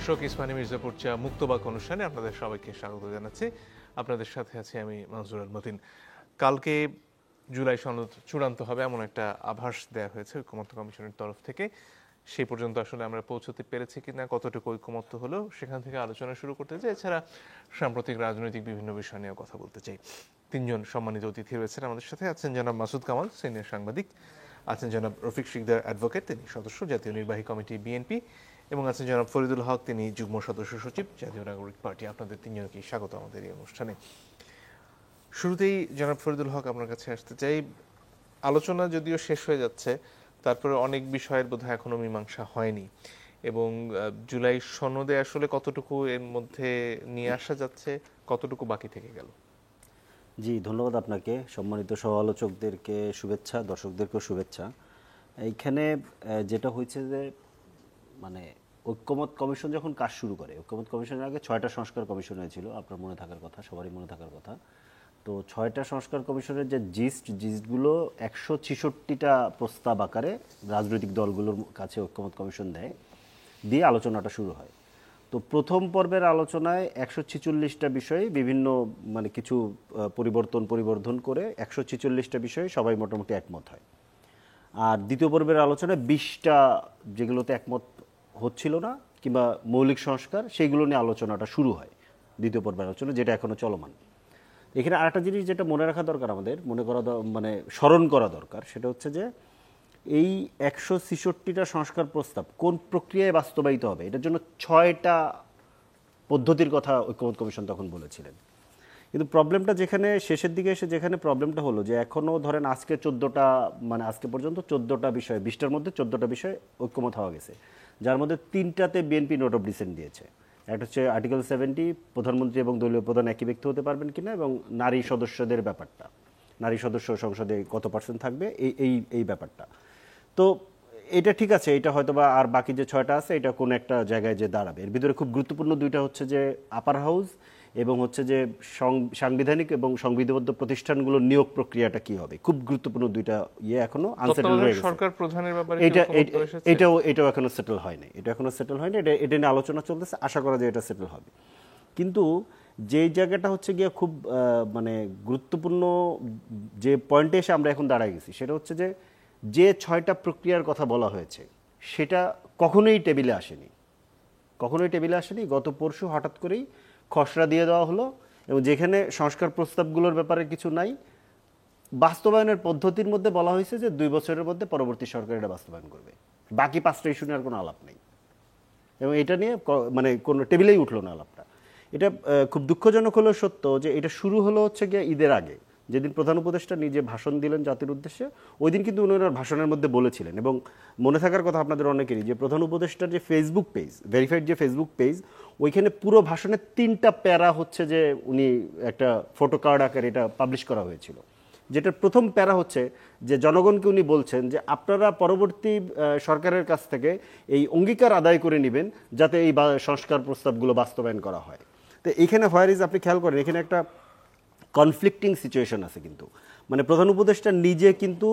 দর্শক, ইসমানী মির্জাপুর চা মুক্তবাক অনুষ্ঠানে আপনাদের সবাইকে স্বাগত জানাচ্ছি। আপনাদের সাথে আছি আমি মানজুর আল মতিন। কালকে জুলাই সনদ চূড়ান্ত হবে এমন একটা আভাস দেওয়া হয়েছে ঐক্যমত্য কমিশনের তরফ থেকে। সেই পর্যন্ত আসলে আমরা পৌঁছতে পেরেছি কিনা, কতটুকু ঐক্যমত্য হলো, সেখান থেকে আলোচনা শুরু করতে চাই। এছাড়া সাম্প্রতিক রাজনৈতিক বিভিন্ন বিষয় নিয়েও কথা বলতে চাই। তিনজন সম্মানিত অতিথি রয়েছেন আমাদের সাথে। আছেন জনাব মাসুদ কামাল, সিনিয়র সাংবাদিক। আছেন জনাব রফিক শিকদার, অ্যাডভোকেট, তিনি সদস্য জাতীয় নির্বাহী কমিটি বিএনপি। এবং আছেন জনাব ফরিদুল হক, তিনি যুগ্ম সদস্য সচিব, জাতীয় নাগরিক পার্টি। আপনাদের তিনজনকে স্বাগত আমাদের এই অনুষ্ঠানে। শুরুতেই জনাব ফরিদুল হক, আপনার কাছে আসতে চাই। আলোচনা যদিও শেষ হয়ে যাচ্ছে, তারপরে অনেক বিষয়ের বোধহয় এখনো মীমাংসা হয়নি, এবং জুলাই সনদে আসলে কতটুকু এর মধ্যে নিয়ে আসা যাচ্ছে, কতটুকু বাকি থেকে গেল? জি, ধন্যবাদ আপনাকে। সম্মানিত সহ আলোচকদেরকে শুভেচ্ছা, দর্শকদেরকেও শুভেচ্ছা। এইখানে যেটা হয়েছে যে মানে ঐক্যমত কমিশন যখন কাজ শুরু করে, ঐক্যমত কমিশনের আগে 6টা সংস্কার কমিশন হয়েছিল, আপনার মনে থাকার কথা, সবারই মনে থাকার কথা। তো 6টা সংস্কার কমিশনের যে জিস্টগুলো 166টা প্রস্তাব আকারে রাজনৈতিক দলগুলোর কাছে ঐক্যমত কমিশন দেয়, দিয়ে আলোচনাটা শুরু হয়। তো প্রথম পর্বের আলোচনায় 146টা বিষয়ে বিভিন্ন কিছু পরিবর্ধন করে 146টা বিষয়ে সবাই মোটামুটি একমত হয়। আর দ্বিতীয় পর্বের আলোচনায় 20টা যেগুলোতে একমত হচ্ছিল না কিংবা মৌলিক সংস্কার, সেইগুলো নিয়ে আলোচনাটা শুরু হয় দ্বিতীয় পর্বের আলোচনা, যেটা এখনো চলমান। এখানে আরেকটা জিনিস যেটা মনে রাখা দরকার, আমাদের স্মরণ করা দরকার, সেটা হচ্ছে যে এই 166টা সংস্কার প্রস্তাব কোন প্রক্রিয়ায় বাস্তবায়িত হবে, এটার জন্য 6টা পদ্ধতির কথা ঐক্যমত কমিশন তখন বলেছিলেন। কিন্তু প্রবলেমটা যেখানে শেষের দিকে এসে যেখানে প্রবলেমটা হলো, যে এখনও ধরেন আজকে আজকে পর্যন্ত 14টা বিষয়, 20টার মধ্যে 14টা বিষয় ঐক্যমত হওয়া গেছে, যার মধ্যে 3টাতে বিএনপি নোট অফ ডিসেন্ট দিয়েছে। একটা হচ্ছে আর্টিকেল 70, প্রধানমন্ত্রী এবং দলীয় প্রধান একই ব্যক্তি হতে পারবেন কিনা, এবং নারী সদস্যদের ব্যাপারটা, নারী সদস্য সংসদে কত পার্সেন্ট থাকবে, এই ব্যাপারটা। তো এটা ঠিক আছে, এটা হয়তোবা আর বাকি যে 6টা আছে এটা কোন একটা জায়গায় যে দাঁড়াবে। এর ভিতরে খুব গুরুত্বপূর্ণ দুইটা হচ্ছে যে আপার হাউস, এবং হচ্ছে যে সাংবিধানিক এবং সংবিধিবদ্ধ প্রতিষ্ঠানগুলোর নিয়োগ প্রক্রিয়াটা কি হবে। খুব গুরুত্বপূর্ণ দুইটা এখনো আনসেটেল রয়ে গেছে। সরকার প্রধানের ব্যাপারে এটাও এখনো সেটেল হয়নি, এটা নিয়ে আলোচনা চলতেছে, আশা করা যায় এটা সেটেল হবে। কিন্তু যে জায়গাটা হচ্ছে গিয়ে খুব গুরুত্বপূর্ণ যে পয়েন্টে এসে আমরা এখন দাঁড়ায় গেছি, সেটা হচ্ছে যে 6টা প্রক্রিয়ার কথা বলা হয়েছে সেটা কখনোই টেবিলে আসেনি। গত পরশু হঠাৎ করেই খসড়া দিয়ে দেওয়া হলো, এবং যেখানে সংস্কার প্রস্তাবগুলোর ব্যাপারে কিছু নাই, বাস্তবায়নের পদ্ধতির মধ্যে বলা হয়েছে যে 2 বছরের মধ্যে পরবর্তী সরকার এটা বাস্তবায়ন করবে। বাকি 5টা ইস্যু নিয়ে আর কোনো আলাপ নেই, এবং এটা নিয়ে কোনো টেবিলেই উঠলো না আলাপটা। এটা খুব দুঃখজনক হলেও সত্য যে এটা শুরু হলো হচ্ছে গিয়ে ঈদের আগে, যেদিন প্রধান উপদেষ্টা নিজে ভাষণ দিলেন জাতির উদ্দেশ্যে। ওই দিন কিন্তু উনি ওনার ভাষণের মধ্যে বলেছিলেন, এবং মনে থাকার কথা আপনাদের অনেকেরই, যে প্রধান উপদেষ্টার যে ফেসবুক পেজ, ভেরিফাইড যে ফেসবুক পেজ, ওইখানে পুরো ভাষণের 3টা প্যারা হচ্ছে যে উনি একটা ফটো কার্ড আকারে এটা পাবলিশ করা হয়েছিল। যেটার প্রথম প্যারা হচ্ছে যে জনগণকে উনি বলছেন যে আপনারা পরবর্তী সরকারের কাছ থেকে এই অঙ্গীকার আদায় করে নেবেন যাতে এই সংস্কার প্রস্তাবগুলো বাস্তবায়ন করা হয়। তো এইখানে হোয়ার ইজ, আপনি খেয়াল করেন এখানে একটা কনফ্লিক্টিং সিচুয়েশন আছে। কিন্তু প্রধান উপদেষ্টা নিজে কিন্তু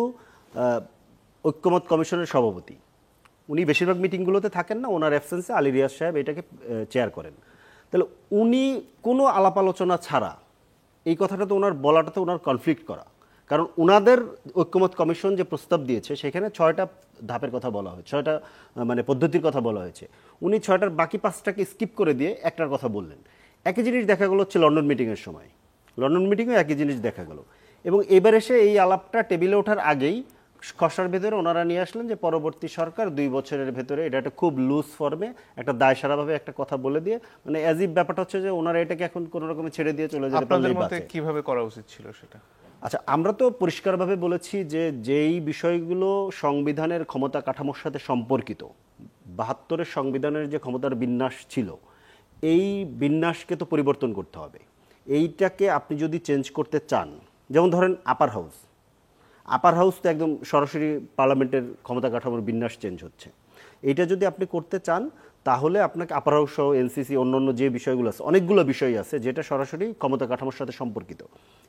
ঐক্যমত কমিশনের সভাপতি, উনি বেশিরভাগ মিটিংগুলোতে থাকেন না, ওনার অ্যাবসেন্সে আলী রিয়াজ সাহেব এটাকে চেয়ার করেন। তাহলে উনি কোনো আলাপ আলোচনা ছাড়া এই কথাটা তো ওনার বলাটা তো ওনার কনফ্লিক্ট করা, কারণ ওনাদের ঐক্যমত কমিশন যে প্রস্তাব দিয়েছে সেখানে 6টা ধাপের কথা বলা হয়েছে, 6টা পদ্ধতির কথা বলা হয়েছে। উনি 6টার বাকি 5টাকে স্কিপ করে দিয়ে একটার কথা বললেন। একই জিনিস দেখা গেল হচ্ছে লন্ডন মিটিংয়ের সময়, লন্ডন মিটিংয়ে একই জিনিস দেখা গেল। এবং এবার এসে এই আলাপটা টেবিলে ওঠার আগেই খসড়ার ভেতরে ওনারা নিয়ে আসলেন যে পরবর্তী সরকার 2 বছরের ভেতরে, এটা একটা খুব লুজ ফর্মে একটা দায়সারাভাবে একটা কথা বলে দিয়ে, অ্যাজ ইফ ব্যাপারটা হচ্ছে যে ওনারা এটাকে এখন কোনো রকমে ছেড়ে দিয়ে চলে যাবে। আপনাদের মতে কিভাবে করা উচিত ছিল সেটা? আচ্ছা, আমরা তো পরিষ্কারভাবে বলেছি যে যেই বিষয়গুলো সংবিধানের ক্ষমতা কাঠামোর সাথে সম্পর্কিত, 72-এর সংবিধানের যে ক্ষমতার বিন্যাস ছিল, এই বিন্যাসকে তো পরিবর্তন করতে হবে। এইটাকে আপনি যদি চেঞ্জ করতে চান, যেমন ধরেন আপার হাউস তো একদম সরাসরি পার্লামেন্টের ক্ষমতা কাঠামোর বিন্যাস চেঞ্জ হচ্ছে। এইটা যদি আপনি করতে চান তাহলে আপনাকে আপার হাউস সহ এনসিসি, অন্যান্য যে বিষয়গুলো আছে, অনেকগুলো বিষয় আছে যেটা সরাসরি ক্ষমতা কাঠামোর সাথে সম্পর্কিত।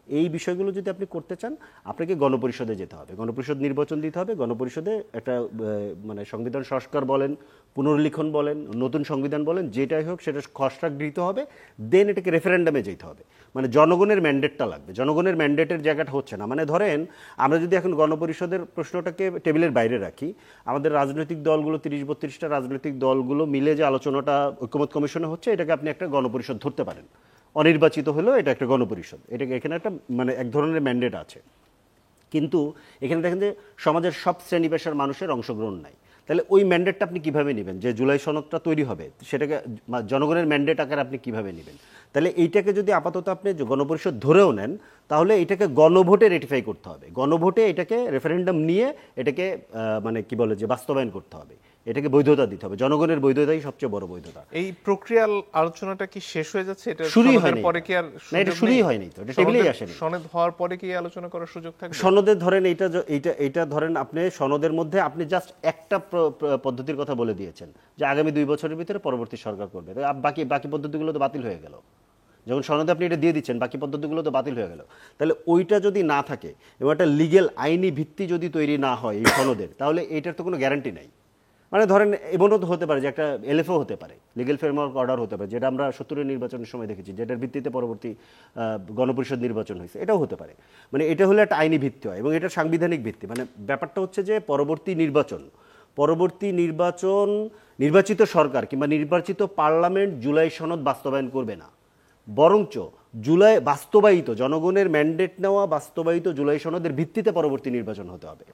এই বিষয়গুলো যদি আপনি করতে চান, আপনাকে গণপরিষদে যেতে হবে, গণপরিষদ নির্বাচন দিতে হবে। গণপরিষদে একটা সংবিধান সংস্কার বলেন, পুনর্লিখন বলেন, নতুন সংবিধান বলেন, যেটাই হোক সেটা খসড়া গৃহীত হবে, দেন এটাকে রেফারেন্ডামে যেতে হবে। মানে জনগণের ম্যান্ডেটটা লাগবে, জনগণের ম্যান্ডেটের জায়গাটা হচ্ছে না। মানে ধরেন আমরা যদি এখন গণপরিষদের প্রশ্নটাকে টেবিলের বাইরে রাখি, আমাদের রাজনৈতিক দলগুলো 30-32টা রাজনৈতিক দলগুলো মিলে যে আলোচনাটা ঐকমত্য কমিশনে হচ্ছে, এটাকে আপনি একটা গণপরিষদ ধরতে পারেন। অনির্বাচিত হলেও এটা একটা গণপরিষদ, এটাকে এখানে একটা মানে এক ধরনের ম্যান্ডেট আছে। কিন্তু এখানে দেখেন যে সমাজের সব শ্রেণী পেশার মানুষের অংশগ্রহণ নাই। তাহলে ওই ম্যান্ডেটটা আপনি কিভাবে নেবেন? যে জুলাই সনদটা তৈরি হবে সেটাকে জনগণের ম্যান্ডেট আকারে আপনি কিভাবে নেবেন? তাহলে এইটাকে যদি আপাতত আপনি গণপরিষদ ধরেও নেন, তাহলে এটাকে গণভোটে রেটিফাই করতে হবে। গণভোটে এটাকে রেফারেন্ডাম নিয়ে এটাকে মানে কি বলে যে বাস্তবায়ন করতে হবে, এটাকে বৈধতা দিতে হবে। জনগণের বৈধতাই সবচেয়ে বড় বৈধতা। এই প্রক্রিয়া আলোচনাটা কি শেষ হয়ে যাচ্ছে? এটা শুরুই সনদের হয়নি। পরে কি আর না, এটা সুযোগ শুরুই নেই? হয়নি তো, এটা টেবিলেই আসেনি। সনদ হওয়ার পরে কি এই আলোচনা করার সুযোগ থাকবে? সনদের ধরেন এইটা ধরেন আপনি সনদের মধ্যে আপনি জাস্ট একটা পদ্ধতির কথা বলে দিয়েছেন যে আগামী 2 বছরের ভিতরে পরবর্তী সরকার করবে। তো বাকি বাকি পদ্ধতিগুলো তো বাতিল হয়ে গেল। যখন সনদে আপনি এটা দিয়ে দিচ্ছেন, বাকি পদ্ধতিগুলো তো বাতিল হয়ে গেল। তাহলে ওইটা যদি না থাকে এবং একটা লিগেল আইনি ভিত্তি যদি তৈরি না হয় এই সনদের, তাহলে এইটার তো কোনো গ্যারান্টি নাই। মানে ধরেন এমনও তো হতে পারে যে একটা এলএফও হতে পারে, লিগেল ফ্রেমওয়ার্ক অর্ডার হতে পারে, যেটা আমরা 70-এর নির্বাচনের সময় দেখেছি, যেটার ভিত্তিতে পরবর্তী গণপরিষদ নির্বাচন হয়েছে, এটাও হতে পারে। মানে এটা হলে একটা আইনি ভিত্তি হয় এবং এটা সাংবিধানিক ভিত্তি। মানে ব্যাপারটা হচ্ছে যে পরবর্তী নির্বাচন নির্বাচিত সরকার কিংবা নির্বাচিত পার্লামেন্ট জুলাই সনদ বাস্তবায়ন করবে না, বরঞ্চ জুলাই বাস্তবায়িত জনগণের ম্যান্ডেট নেওয়া বাস্তবায়িত জুলাই সনদের ভিত্তিতে পরবর্তী নির্বাচন হতে হবে।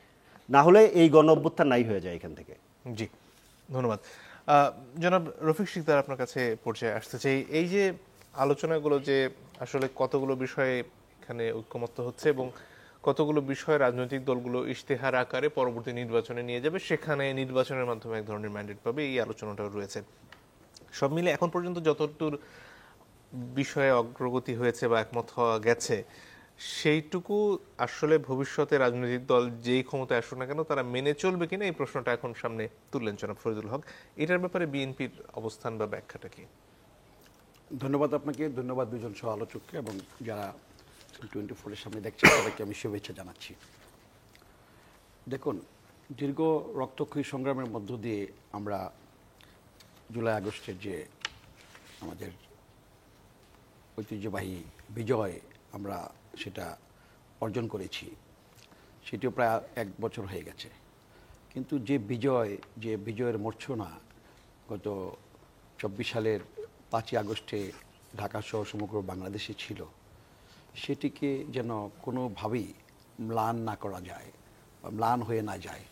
না হলে এই গণ অভ্যুত্থান নাই হয়ে যায় এখান থেকে। জি, ধন্যবাদ। জনাব রফিক শিকদার, আপনার কাছে পর্যায়ে আসতে চাই। এই যে আলোচনাগুলো যে আসলে কতগুলো বিষয়ে এখানে ঐক্যমত্য হচ্ছে এবং কতগুলো বিষয়ে রাজনৈতিক দলগুলো ইশতেহার আকারে পরবর্তী নির্বাচনে নিয়ে যাবে, সেখানে নির্বাচনের মাধ্যমে এক ধরনের ম্যান্ডেট পাবে, এই আলোচনাটাও রয়েছে। সব মিলে এখন পর্যন্ত যতদূর বিষয়ে অগ্রগতি হয়েছে বা একমত হওয়া গেছে, সেইটুকু আসলে ভবিষ্যতে রাজনৈতিক দল যেই ক্ষমতায় আসুক না কেন তারা মেনে চলবে কিনা, এই প্রশ্নটা এখন সামনে তুললেন জনাব ফরিদুল হক। এটার ব্যাপারে বিএনপির অবস্থান বা ব্যাখ্যাটা কি? ধন্যবাদ আপনাকে, ধন্যবাদ দুজন সহ আলোচককে এবং যারা 24-এর সামনে দেখছেন তাদেরকে আমি শুভেচ্ছা জানাচ্ছি। দেখুন, দীর্ঘ রক্তক্ষয়ী সংগ্রামের মধ্য দিয়ে আমরা জুলাই আগস্টের যে আমাদের ঐতিহ্যবাহী বিজয় আমরা সেটা অর্জন করেছি, সেটিও প্রায় 1 বছর হয়ে গেছে। কিন্তু যে বিজয়ের মূর্ছনা গত 24 সালের 5ই আগস্টে ঢাকাসহ সমগ্র বাংলাদেশে ছিল, সেটিকে যেন কোনোভাবেই ম্লান না করা যায় বা ম্লান হয়ে না যায়,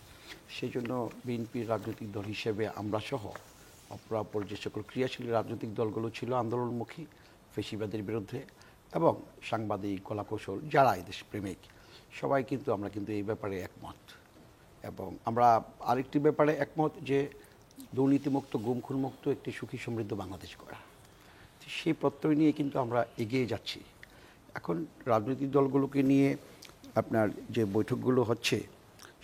সেই জন্য বিএনপির রাজনৈতিক দল হিসেবে আমরা সহ অপরাপর যে সকল ক্রিয়াশীল রাজনৈতিক দলগুলো ছিল আন্দোলনমুখী ফেসিবাদের বিরুদ্ধে, এবং সাংবাদিক, কলাকৌশল, যারা এই দেশপ্রেমিক, সবাই কিন্তু আমরা কিন্তু এই ব্যাপারে একমত। এবং আমরা আরেকটি ব্যাপারে একমত যে দুর্নীতিমুক্ত, গুমখুরমুক্ত একটি সুখী সমৃদ্ধ বাংলাদেশ করা। সেই প্রত্যয় নিয়ে কিন্তু আমরা এগিয়ে যাচ্ছি। এখন রাজনৈতিক দলগুলোকে নিয়ে আপনার যে বৈঠকগুলো হচ্ছে,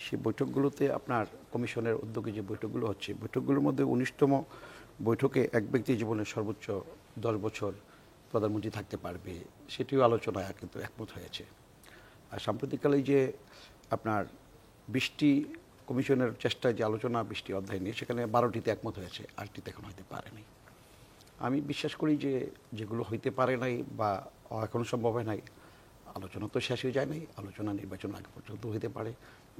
সেই বৈঠকগুলোতে আপনার কমিশনের উদ্যোগে যে বৈঠকগুলো হচ্ছে, বৈঠকগুলোর মধ্যে 19তম বৈঠকে এক ব্যক্তি জীবনের সর্বোচ্চ 10 বছর প্রধানমন্ত্রী থাকতে পারবে, সেটিও আলোচনায় কিন্তু একমত হয়েছে। আর সাম্প্রতিককালে যে আপনার 20টি কমিশনের চেষ্টায় যে আলোচনা 20টি অধ্যায় নিয়ে, সেখানে 12টিতে একমত হয়েছে, 8টিতে এখন হতে পারেনি। আমি বিশ্বাস করি যে যেগুলো হইতে পারে নাই বা এখনও সম্ভব হয় নাই, আলোচনা তো শেষ হয়ে যায় নাই, আলোচনা নির্বাচন আগে পর্যন্ত হতে পারে,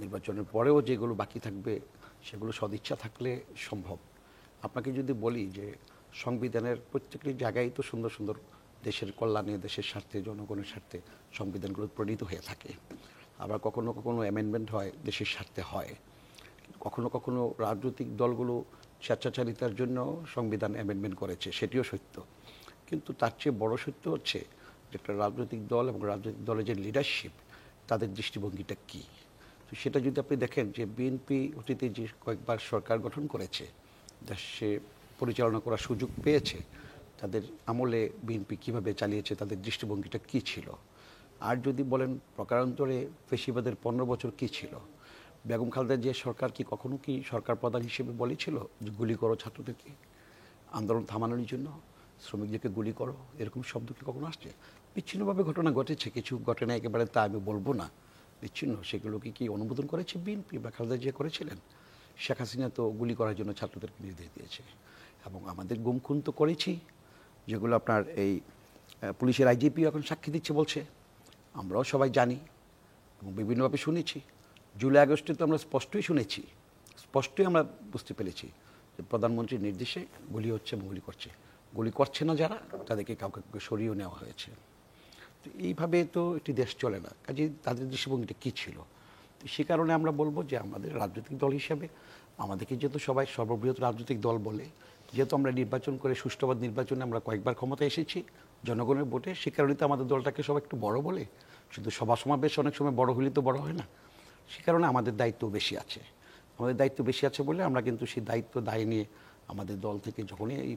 নির্বাচনের পরেও যেগুলো বাকি থাকবে সেগুলো সদিচ্ছা থাকলে সম্ভব। আপনাকে যদি বলি যে সংবিধানের প্রত্যেকটি জায়গায় তো সুন্দর সুন্দর দেশের কল্যাণে, দেশের স্বার্থে, জনগণের স্বার্থে সংবিধানগুলো প্রণীত হয়ে থাকে। আবার কখনো কখনো অ্যামেন্ডমেন্ট হয়, দেশের স্বার্থে হয়। কখনো কখনো রাজনৈতিক দলগুলো স্বেচ্ছাচারিতার জন্য সংবিধান অ্যামেন্ডমেন্ট করেছে, সেটিও সত্য। কিন্তু তার চেয়ে বড় সত্য হচ্ছে যে একটা রাজনৈতিক দল এবং রাজনৈতিক দলের যে লিডারশিপ, তাদের দৃষ্টিভঙ্গিটা কী। তো সেটা যদি আপনি দেখেন যে বিএনপি অতীতে যে কয়েকবার সরকার গঠন করেছে, দেশে পরিচালনা করার সুযোগ পেয়েছে, তাদের আমলে বিএনপি কীভাবে চালিয়েছে, তাদের দৃষ্টিভঙ্গিটা কী ছিল। আর যদি বলেন প্রকারান্তরে ফেসিবাদের 15 বছর কী ছিল, বেগম খালেদা জিয়া সরকার কি কখনো কি সরকার প্রধান হিসেবে বলেছিল যে গুলি করো ছাত্রদেরকে, আন্দোলন থামানোর জন্য শ্রমিকদেরকে গুলি করো, এরকম শব্দ কি কখনো আসছে? বিচ্ছিন্নভাবে ঘটনা ঘটেছে, কিছু ঘটনা একেবারে তা আমি বলবো না বিচ্ছিন্ন, সেগুলোকে কি অনুমোদন করেছে বিএনপি বা খালেদা জিয়া করেছিলেন? শেখ হাসিনা তো গুলি করার জন্য ছাত্রদেরকে নির্দেশ দিয়েছে, এবং আমাদের গুম খুন তো করেছি, যেগুলো আপনার এই পুলিশের আইজিপি এখন সাক্ষী দিচ্ছে বলছে, আমরাও সবাই জানি এবং বিভিন্নভাবে শুনেছি। জুলাই আগস্টে তো আমরা স্পষ্টই শুনেছি, স্পষ্টই আমরা বুঝতে পেরেছি যে প্রধানমন্ত্রীর নির্দেশে গুলি হচ্ছে এবং গুলি করছে না যারা, তাদেরকে কাউকে সরিয়েও নেওয়া হয়েছে। তো এইভাবে তো একটি দেশ চলে না, কাজে তাদের দৃষ্টিভঙ্গিটা কী ছিল। তো সে কারণে আমরা বলবো যে আমাদের রাজনৈতিক দল হিসাবে আমাদেরকে যেহেতু সবাই সর্ববৃহৎ রাজনৈতিক দল বলে, যেহেতু আমরা নির্বাচন করে সুষ্ঠুবাদ নির্বাচনে আমরা কয়েকবার ক্ষমতায় এসেছি জনগণের ভোটে, সে কারণে তো আমাদের দলটাকে সবাই একটু বড় বলে। শুধু সভা সমাবেশ অনেক সময় বড় হলে তো বড় হয় না, সে কারণে আমাদের দায়িত্ব বেশি আছে। আমাদের দায়িত্ব বেশি আছে বলে আমরা কিন্তু সেই দায়িত্ব দায় নিয়ে আমাদের দল থেকে যখনই এই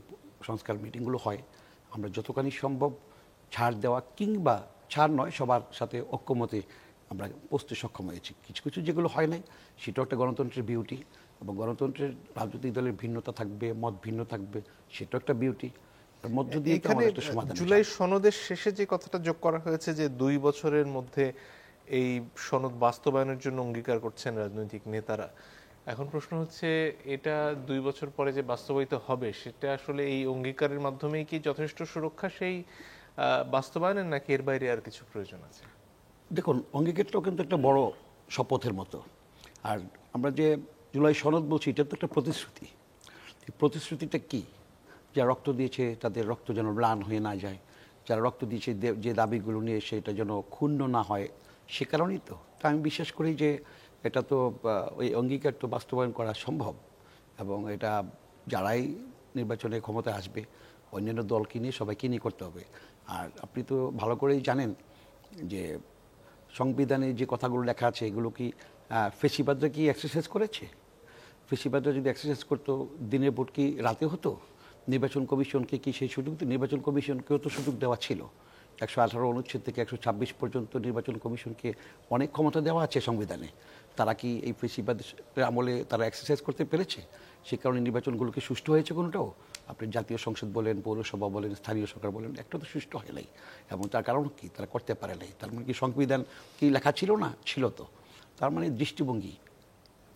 সংস্কার মিটিংগুলো হয়, আমরা যতখানি সম্ভব ছাড় দেওয়া, কিংবা ছাড় নয়, সবার সাথে ঐক্যমতে আমরা পৌঁছতে সক্ষম হয়েছি। কিছু কিছু যেগুলো হয় নাই, সেটাও একটা গণতন্ত্রের বিউটি, এবং গণতন্ত্রের রাজনৈতিক দলের ভিন্নতা থাকবে, মত ভিন্ন থাকবে, সেটাও একটা বিউটি। তার মধ্য দিয়ে তো এখানে আমাদের একটা সমাধান। জুলাই সনদের শেষে যে কথাটা যোগ করা হয়েছে যে 2 বছরের মধ্যে এই সনদ বাস্তবায়নের জন্য অঙ্গীকার করছেন রাজনৈতিক নেতারা। এখন প্রশ্ন হচ্ছে, এটা 2 বছর পরে যে বাস্তবায়িত হবে, সেটা আসলে এই অঙ্গীকারের মাধ্যমেই কি যথেষ্ট সুরক্ষা সেই বাস্তবায়নের, নাকি এর বাইরে আর কিছু প্রয়োজন আছে? দেখুন, অঙ্গীকারটাও কিন্তু একটা বড় শপথের মতো। আর আমরা যে জুলাই সনদ বলছি, এটা তো একটা প্রতিশ্রুতি। এই প্রতিশ্রুতিটা কি? যারা রক্ত দিয়েছে তাদের রক্ত যেন ম্লান হয়ে না যায়, যারা রক্ত দিয়েছে যে দাবিগুলো নিয়ে সেটা যেন ক্ষুণ্ণ না হয়, সে কারণেই তো। আমি বিশ্বাস করি যে এটা তো ওই অঙ্গীকার তো বাস্তবায়ন করা সম্ভব, এবং এটা যারাই নির্বাচনে ক্ষমতায় আসবে অন্যান্য দলকে নিয়ে সবাইকে নিয়ে করতে হবে। আর আপনি তো ভালো করেই জানেন যে সংবিধানে যে কথাগুলো লেখা আছে, এগুলো কি ফেসিবাদরা কি এক্সারসাইজ করেছে? ফেসিবাদরা যদি এক্সারসাইজ করতো, দিনের ভোট কি রাতে হতো? নির্বাচন কমিশনকে কি সেই সুযোগ? নির্বাচন কমিশনকেও তো সুযোগ দেওয়া ছিল। 118 অনুচ্ছেদ থেকে 126 পর্যন্ত নির্বাচন কমিশনকে অনেক ক্ষমতা দেওয়া আছে সংবিধানে। তারা কি এই ফেসিবাদের আমলে তারা এক্সারসাইজ করতে পেরেছে? সে কারণে নির্বাচনগুলোকে সুষ্ঠু হয়েছে কোনোটাও? আপনি জাতীয় সংসদ বলেন, পৌরসভা বলেন, স্থানীয় সরকার বলেন, একটা তো সুষ্ঠু হয় নাই। এবং তার কারণ কি? তারা করতে পারে নাই। তার মানে কি সংবিধান কি লেখা ছিল না? ছিল তো। তার মানে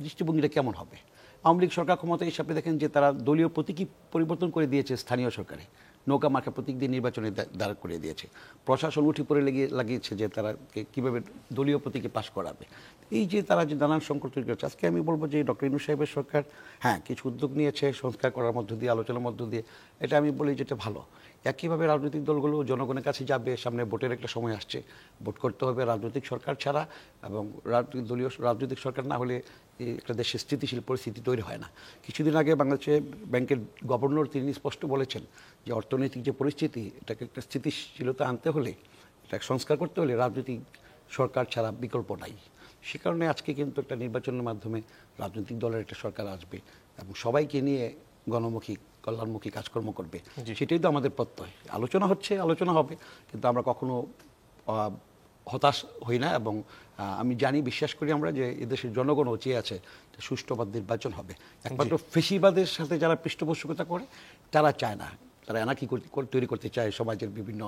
দৃষ্টিভঙ্গিটা কেমন হবে? আওয়ামী লীগ সরকার ক্ষমতায় এসে আপনি দেখেন যে তারা দলীয় প্রতীকই পরিবর্তন করে দিয়েছে, স্থানীয় সরকারে নৌকা মার্কা প্রতীক দিয়ে নির্বাচনে দাঁড় করিয়ে দিয়েছে। প্রশাসন উঠে পড়ে লাগিয়েছে যে তারা কীভাবে দলীয় প্রতীকে পাশ করাবে। এই যে তারা যে নানান সংকট তৈরি করেছে, আজকে আমি বলবো যে ডক্টর ইউনূস সাহেবের সরকার কিছু উদ্যোগ নিয়েছে সংস্কার করার মধ্য দিয়ে, আলোচনার মধ্য দিয়ে, এটা আমি বলি যেটা ভালো। একইভাবে রাজনৈতিক দলগুলো জনগণের কাছে যাবে, সামনে ভোটের একটা সময় আসছে, ভোট করতে হবে রাজনৈতিক সরকার ছাড়া, এবং দলীয় রাজনৈতিক সরকার না হলে একটা দেশের স্থিতিশীল পরিস্থিতি তৈরি হয় না। কিছুদিন আগে বাংলাদেশে ব্যাংকের গভর্নর তিনি স্পষ্ট বলেছেন যে অর্থনৈতিক যে পরিস্থিতি, এটাকে একটা স্থিতিশীলতা আনতে হলে, এটা সংস্কার করতে হলে রাজনৈতিক সরকার ছাড়া বিকল্প নাই। সে কারণে আজকে কিন্তু একটা নির্বাচনের মাধ্যমে রাজনৈতিক দলের একটা সরকার আসবে এবং সবাইকে নিয়ে গণমুখী কল্যাণমুখী কাজকর্ম করবে, সেটাই তো আমাদের প্রত্যয়। আলোচনা হচ্ছে, আলোচনা হবে, কিন্তু আমরা কখনো হতাশ হই না। এবং আমি জানি, বিশ্বাস করি আমরা যে এদেশের জনগণও চেয়ে আছে যে সুষ্ঠুবাদ নির্বাচন হবে। একমাত্র ফেসিবাদের সাথে যারা পৃষ্ঠপোষকতা করে তারা চায় না, তারা এনাকি তৈরি করতে চায় সমাজের বিভিন্ন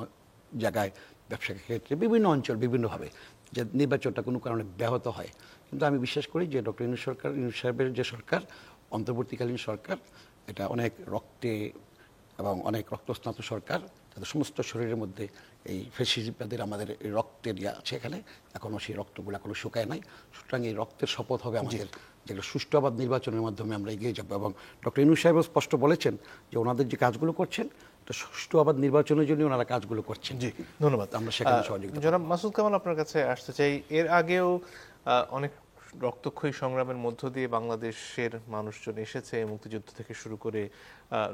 জায়গায়, ব্যবসা ক্ষেত্রে, বিভিন্ন অঞ্চল, বিভিন্নভাবে, যে নির্বাচনটা কোনো কারণে ব্যাহত হয়। কিন্তু আমি বিশ্বাস করি যে ডক্টর ইউনূস সাহেবের যে সরকার, অন্তর্বর্তীকালীন সরকার, এটা অনেক রক্তে এবং অনেক রক্তস্নাত সরকার, তাদের সমস্ত শরীরের মধ্যে এই ফেসিবাদের আমাদের রক্তের আছে এখানে, এখনও সেই রক্তগুলো এখনো শুকায় নাই। সুতরাং এই রক্তের শপথ হবে আমাদের, যেগুলো সুষ্ঠুবাদ নির্বাচনের মাধ্যমে আমরা এগিয়ে যাবো। এবং ডক্টর ইউনূস সাহেব স্পষ্ট বলেছেন যে ওনাদের যে কাজগুলো করছেন, সুষ্ঠুবাদ নির্বাচনের জন্য ওনারা কাজগুলো করছেন। জি, ধন্যবাদ। আমরা সেখানে সহযোগিতা। জনাব মাসুদ কামাল, আপনার কাছে আসতে চাই। এর আগেও অনেক রক্তক্ষয়ী সংগ্রামের মধ্য দিয়ে বাংলাদেশের মানুষজন এসেছে, মুক্তিযুদ্ধ থেকে শুরু করে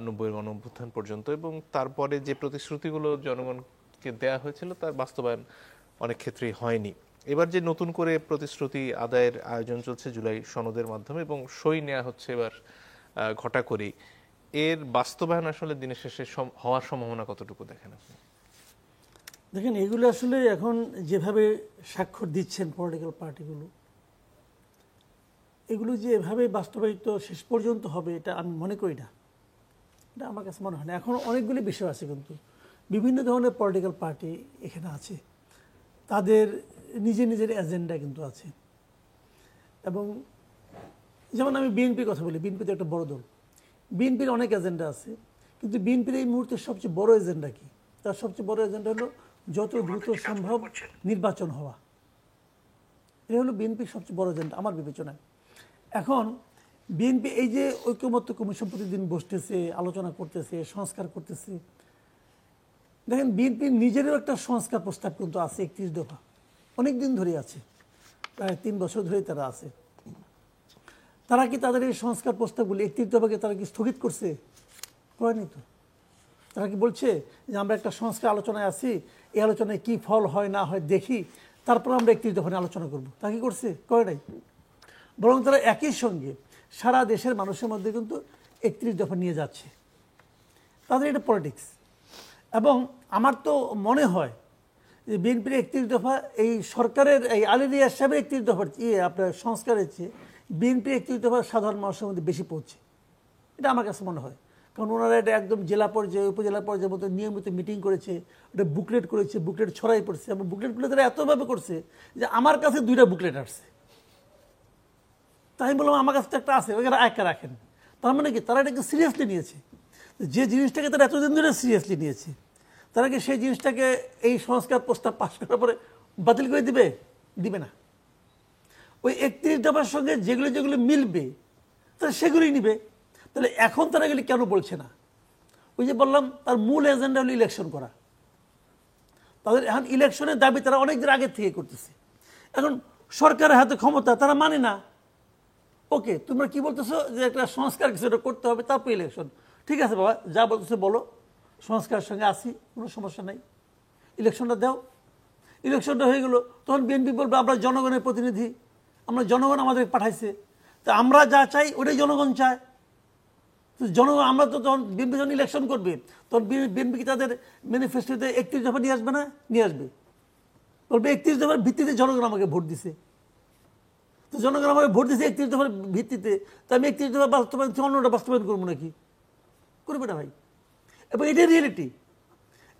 90-এর গণঅভ্যুত্থান পর্যন্ত, এবং তারপরে যে প্রতিশ্রুতিগুলো জনগণকে দেয়া হয়েছিল তার বাস্তবায়ন অনেক ক্ষেত্রেই হয়নি। এবার যে নতুন করে প্রতিশ্রুতি আদায়ের আয়োজন চলছে জুলাই সনদের মাধ্যমে, এবং সই নেওয়া হচ্ছে এবার ঘটা করেই, এর বাস্তবায়ন আসলে দিনের শেষে হওয়ার সম্ভাবনা কতটুকু দেখেন আপনি? দেখেন, এগুলো আসলে এখন যেভাবে স্বাক্ষর দিচ্ছেন পলিটিক্যাল পার্টিগুলো, এগুলো যে এভাবে বাস্তবায়িত শেষ পর্যন্ত হবে এটা আমি মনে করি না। এটা আমার কাছে মনে হয় না। এখন অনেকগুলি বিষয় আছে, কিন্তু বিভিন্ন ধরনের পলিটিক্যাল পার্টি এখানে আছে, তাদের নিজের নিজের এজেন্ডা কিন্তু আছে। এবং যেমন আমি বিএনপির কথা বলি, বিএনপি তো একটা বড় দল, বিএনপির অনেক এজেন্ডা আছে, কিন্তু বিএনপির এই মুহূর্তে সবচেয়ে বড় এজেন্ডা কি? তার সবচেয়ে বড় এজেন্ডা হলো যত দ্রুত সম্ভব নির্বাচন হওয়া। এটা হলো বিএনপির সবচেয়ে বড় এজেন্ডা আমার বিবেচনায়। এখন বিএনপি এই যে ঐক্যমত্য কমিশন প্রতিদিন বসতেছে, আলোচনা করতেছে, সংস্কার করতেছে, দেখেন বিএনপির নিজেরও একটা সংস্কার প্রস্তাব কিন্তু আছে 31 দফা, অনেক দিন ধরে আছে, প্রায় 3 বছর ধরেই তারা আছে। তারা কি তাদের এই সংস্কার প্রস্তাবগুলি 31 দফাকে তারা কি স্থগিত করছে? করেনি তো। তারা কি বলছে যে আমরা একটা সংস্কার আলোচনায় আছি, এই আলোচনায় কি ফল হয় না হয় দেখি, তারপর আমরা 31 দফা নিয়ে আলোচনা করব? তা কি করছে? করে নাই। বরং তারা একই সঙ্গে সারা দেশের মানুষের মধ্যে কিন্তু 31 দফা নিয়ে যাচ্ছে। তাদের এটা পলিটিক্স। এবং আমার তো মনে হয় যে বিএনপির 31 দফা এই সরকারের এই আলী রিয়াজ সাহেবের 31 দফার আপনার সংস্কারের চেয়ে বিএনপির 31 দফা সাধারণ মানুষের মধ্যে বেশি পৌঁছে, এটা আমার কাছে মনে হয়। কারণ ওনারা এটা একদম জেলা পর্যায়ে, উপজেলা পর্যায়ের মতো নিয়মিত মিটিং করেছে, ওটা বুকলেট করেছে, বুকলেট ছড়াই পড়ছে, এবং বুকলেটগুলো তারা এতভাবে করছে যে আমার কাছে 2টা বুকলেট আসছে। তাই বললাম আমার কাছে তো একটা আছে, ওইখানে একা রাখেন। তার মানে কি তারা এটাকে সিরিয়াসলি নিয়েছে, যে জিনিসটাকে তারা এতদিন ধরে সিরিয়াসলি নিয়েছে, তারা কি সেই জিনিসটাকে এই সংস্কার প্রস্তাব পাশ করার পরে বাতিল করে দিবে? দিবে না। ওই 31 দফার সঙ্গে যেগুলো যেগুলো মিলবে তারা সেগুলোই নিবে। তাহলে এখন তারা এগুলি কেন বলছে না? ওই যে বললাম, তার মূল এজেন্ডা হলো ইলেকশন করা। তাদের এখন ইলেকশনের দাবি তারা অনেক দিন আগে থেকে করতেছে। এখন সরকারের হাতে ক্ষমতা, তারা মানে না। ওকে, তোমরা কি বলতেছো যে একটা সংস্কার কিছু একটা করতে হবে, তারপর ইলেকশন। ঠিক আছে বাবা, যা বলতেছো বলো, সংস্কারের সঙ্গে আসি, কোনো সমস্যা নাই, ইলেকশনটা দাও। ইলেকশনটা হয়ে গেল, তখন বিএনপি বলবে আমরা জনগণের প্রতিনিধি, আমরা জনগণ আমাদের পাঠাইছে, তা আমরা যা চাই ওটাই জনগণ চায়। তো জনগণ, আমরা তো তখন বিএনপি যখন ইলেকশন করবে তখন বিএনপি কি তাদের ম্যানিফেস্টোতে 31 দফা নিয়ে আসবে না? নিয়ে আসবে। বলবে 31 দফার ভিত্তিতে জনগণ আমাকে ভোট দিছে। তো জনগণ আমাকে ভোট দিছে 31 দফার ভিত্তিতে, তো আমি 31 দফা বাস্তবায়ন অন্যটা বাস্তবায়ন করবো নাকি? করবে না ভাই। এবং এটাই রিয়েলিটি।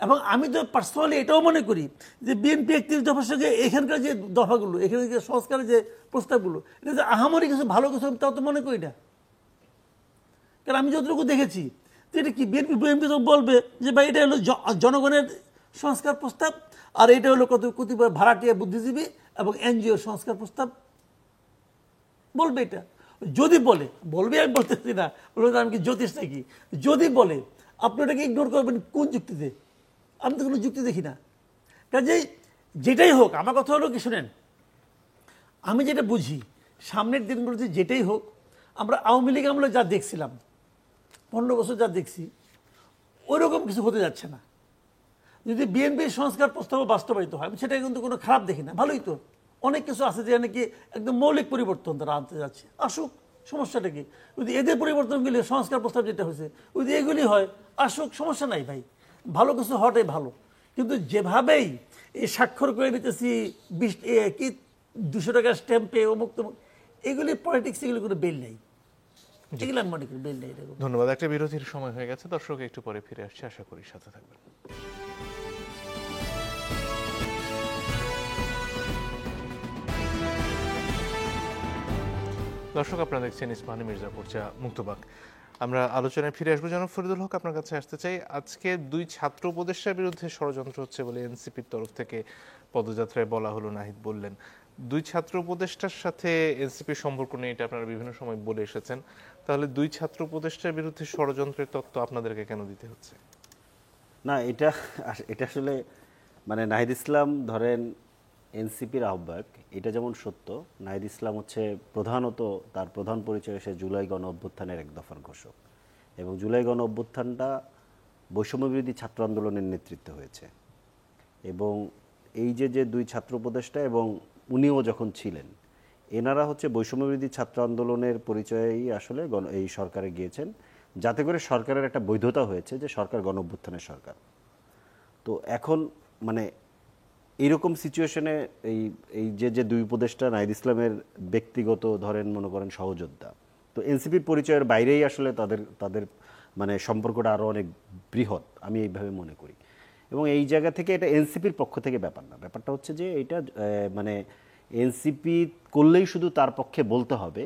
এবং আমি তো পার্সোনালি এটাও মনে করি যে বিএনপি 31 দফার সঙ্গে এখানকার যে দফাগুলো, এখানে যে সংস্কারের যে প্রস্তাবগুলো, এটা যে আহামরি কিছু ভালো কিছু তাও তো মনে করি না। কারণ আমি যতটুকু দেখেছি, তো এটা কি বিএনপি তো বলবে যে ভাই এটা হলো জনগণের সংস্কার প্রস্তাব, আর এটা হলো কতিপয় ভাড়াটিয়া বুদ্ধিজীবী এবং এনজিও সংস্কার প্রস্তাব, বলবে। এটা যদি বলবে, আমি বলতেছি না, বলবে আমি কি জ্যোতিষ নাকি, যদি বলে আপনি ওটাকে ইগনোর করবেন কোন যুক্তিতে? আমি তো কোনো যুক্তি দেখি না। কাজেই যেটাই হোক, আমার কথা হলো কি শুনেন, আমি যেটা বুঝি সামনের দিনগুলোতে যেটাই হোক, আমরা আওয়ামী লীগ আমলে যা দেখছিলাম 15 বছর যা দেখছি, ওইরকম কিছু হতে যাচ্ছে না। যদি বিএনপির সংস্কার প্রস্তাব বাস্তবায়িত হয়, সেটা কিন্তু কোনো খারাপ দেখি না, ভালোই তো। অনেক কিছু আছে যে নাকি একদম মৌলিক পরিবর্তন তারা আনতে যাচ্ছে, আসুক, সমস্যাটা কি? যদি এদের পরিবর্তনগুলি সংস্কার প্রস্তাব যেটা হয়েছে যদি এগুলি হয়, আসুক, সমস্যা নাই ভাই, ভালো কিছু হওয়াটাই ভালো। কিন্তু যেভাবেই এই স্বাক্ষর করে নিতেছি 200 টাকার স্ট্যাম্পে অমুক তমুক, এগুলি পলিটিক্স, এগুলি কোনো বেল নেই, এগুলো আমি মনে করি বেল নেই। ধন্যবাদ। একটা বিরতির সময় হয়ে গেছে, দর্শক একটু পরে ফিরে আসছে, আশা করি সাথে থাকবেন। দর্শক, আপনারা দেখছেন ইসমানী মির্জাপুর চা মুক্তবাক। আমরা আলোচনায় ফিরে আসবো। জনাব ফরিদুল হক, আপনার কাছে আসতে চাই। আজকে 2 ছাত্র উপদেষ্টার বিরুদ্ধে ষড়যন্ত্র হচ্ছে বলে এনসিপির তরফ থেকে পদযাত্রায় বলা হলো, নাহিদ বললেন। 2 ছাত্র উপদেষ্টার সাথে এনসিপির সম্পর্ক নেই, এটা আপনারা বিভিন্ন সময় বলে এসেছেন। তাহলে 2 ছাত্র উপদেষ্টার বিরুদ্ধে ষড়যন্ত্রের তত্ত্ব আপনাদেরকে কেন দিতে হচ্ছে? না, এটা আসলে মানে নাহিদ ইসলাম ধরেন এনসিপির আহ্বায়ক, এটা যেমন সত্য, নাহিদ ইসলাম হচ্ছে প্রধানত তার প্রধান পরিচয় সে জুলাই গণ অভ্যুত্থানের 1 দফার ঘোষক, এবং জুলাই গণ অভ্যুত্থানটা বৈষম্যবিরোধী ছাত্র আন্দোলনের নেতৃত্বে হয়েছে। এবং এই যে 2 ছাত্র উপদেষ্টা এবং উনিও যখন ছিলেন, এনারা হচ্ছে বৈষম্যবিরোধী ছাত্র আন্দোলনের পরিচয়েই আসলে এই সরকারে গিয়েছেন, যাতে করে সরকারের একটা বৈধতা হয়েছে যে সরকার গণ অভ্যুত্থানের সরকার। তো এখন মানে এইরকম সিচুয়েশনে এই যে 2 উপদেষ্টা নাহিদ ইসলামের ব্যক্তিগত ধরেন মনে করেন সহযোদ্ধা, তো এনসিপির পরিচয়ের বাইরেই আসলে তাদের মানে সম্পর্কটা আরও অনেক বৃহৎ, আমি এইভাবে মনে করি। এবং এই জায়গা থেকে এটা এনসিপির পক্ষ থেকে ব্যাপার না, ব্যাপারটা হচ্ছে যে এটা মানে এনসিপি করলেই শুধু তার পক্ষে বলতে হবে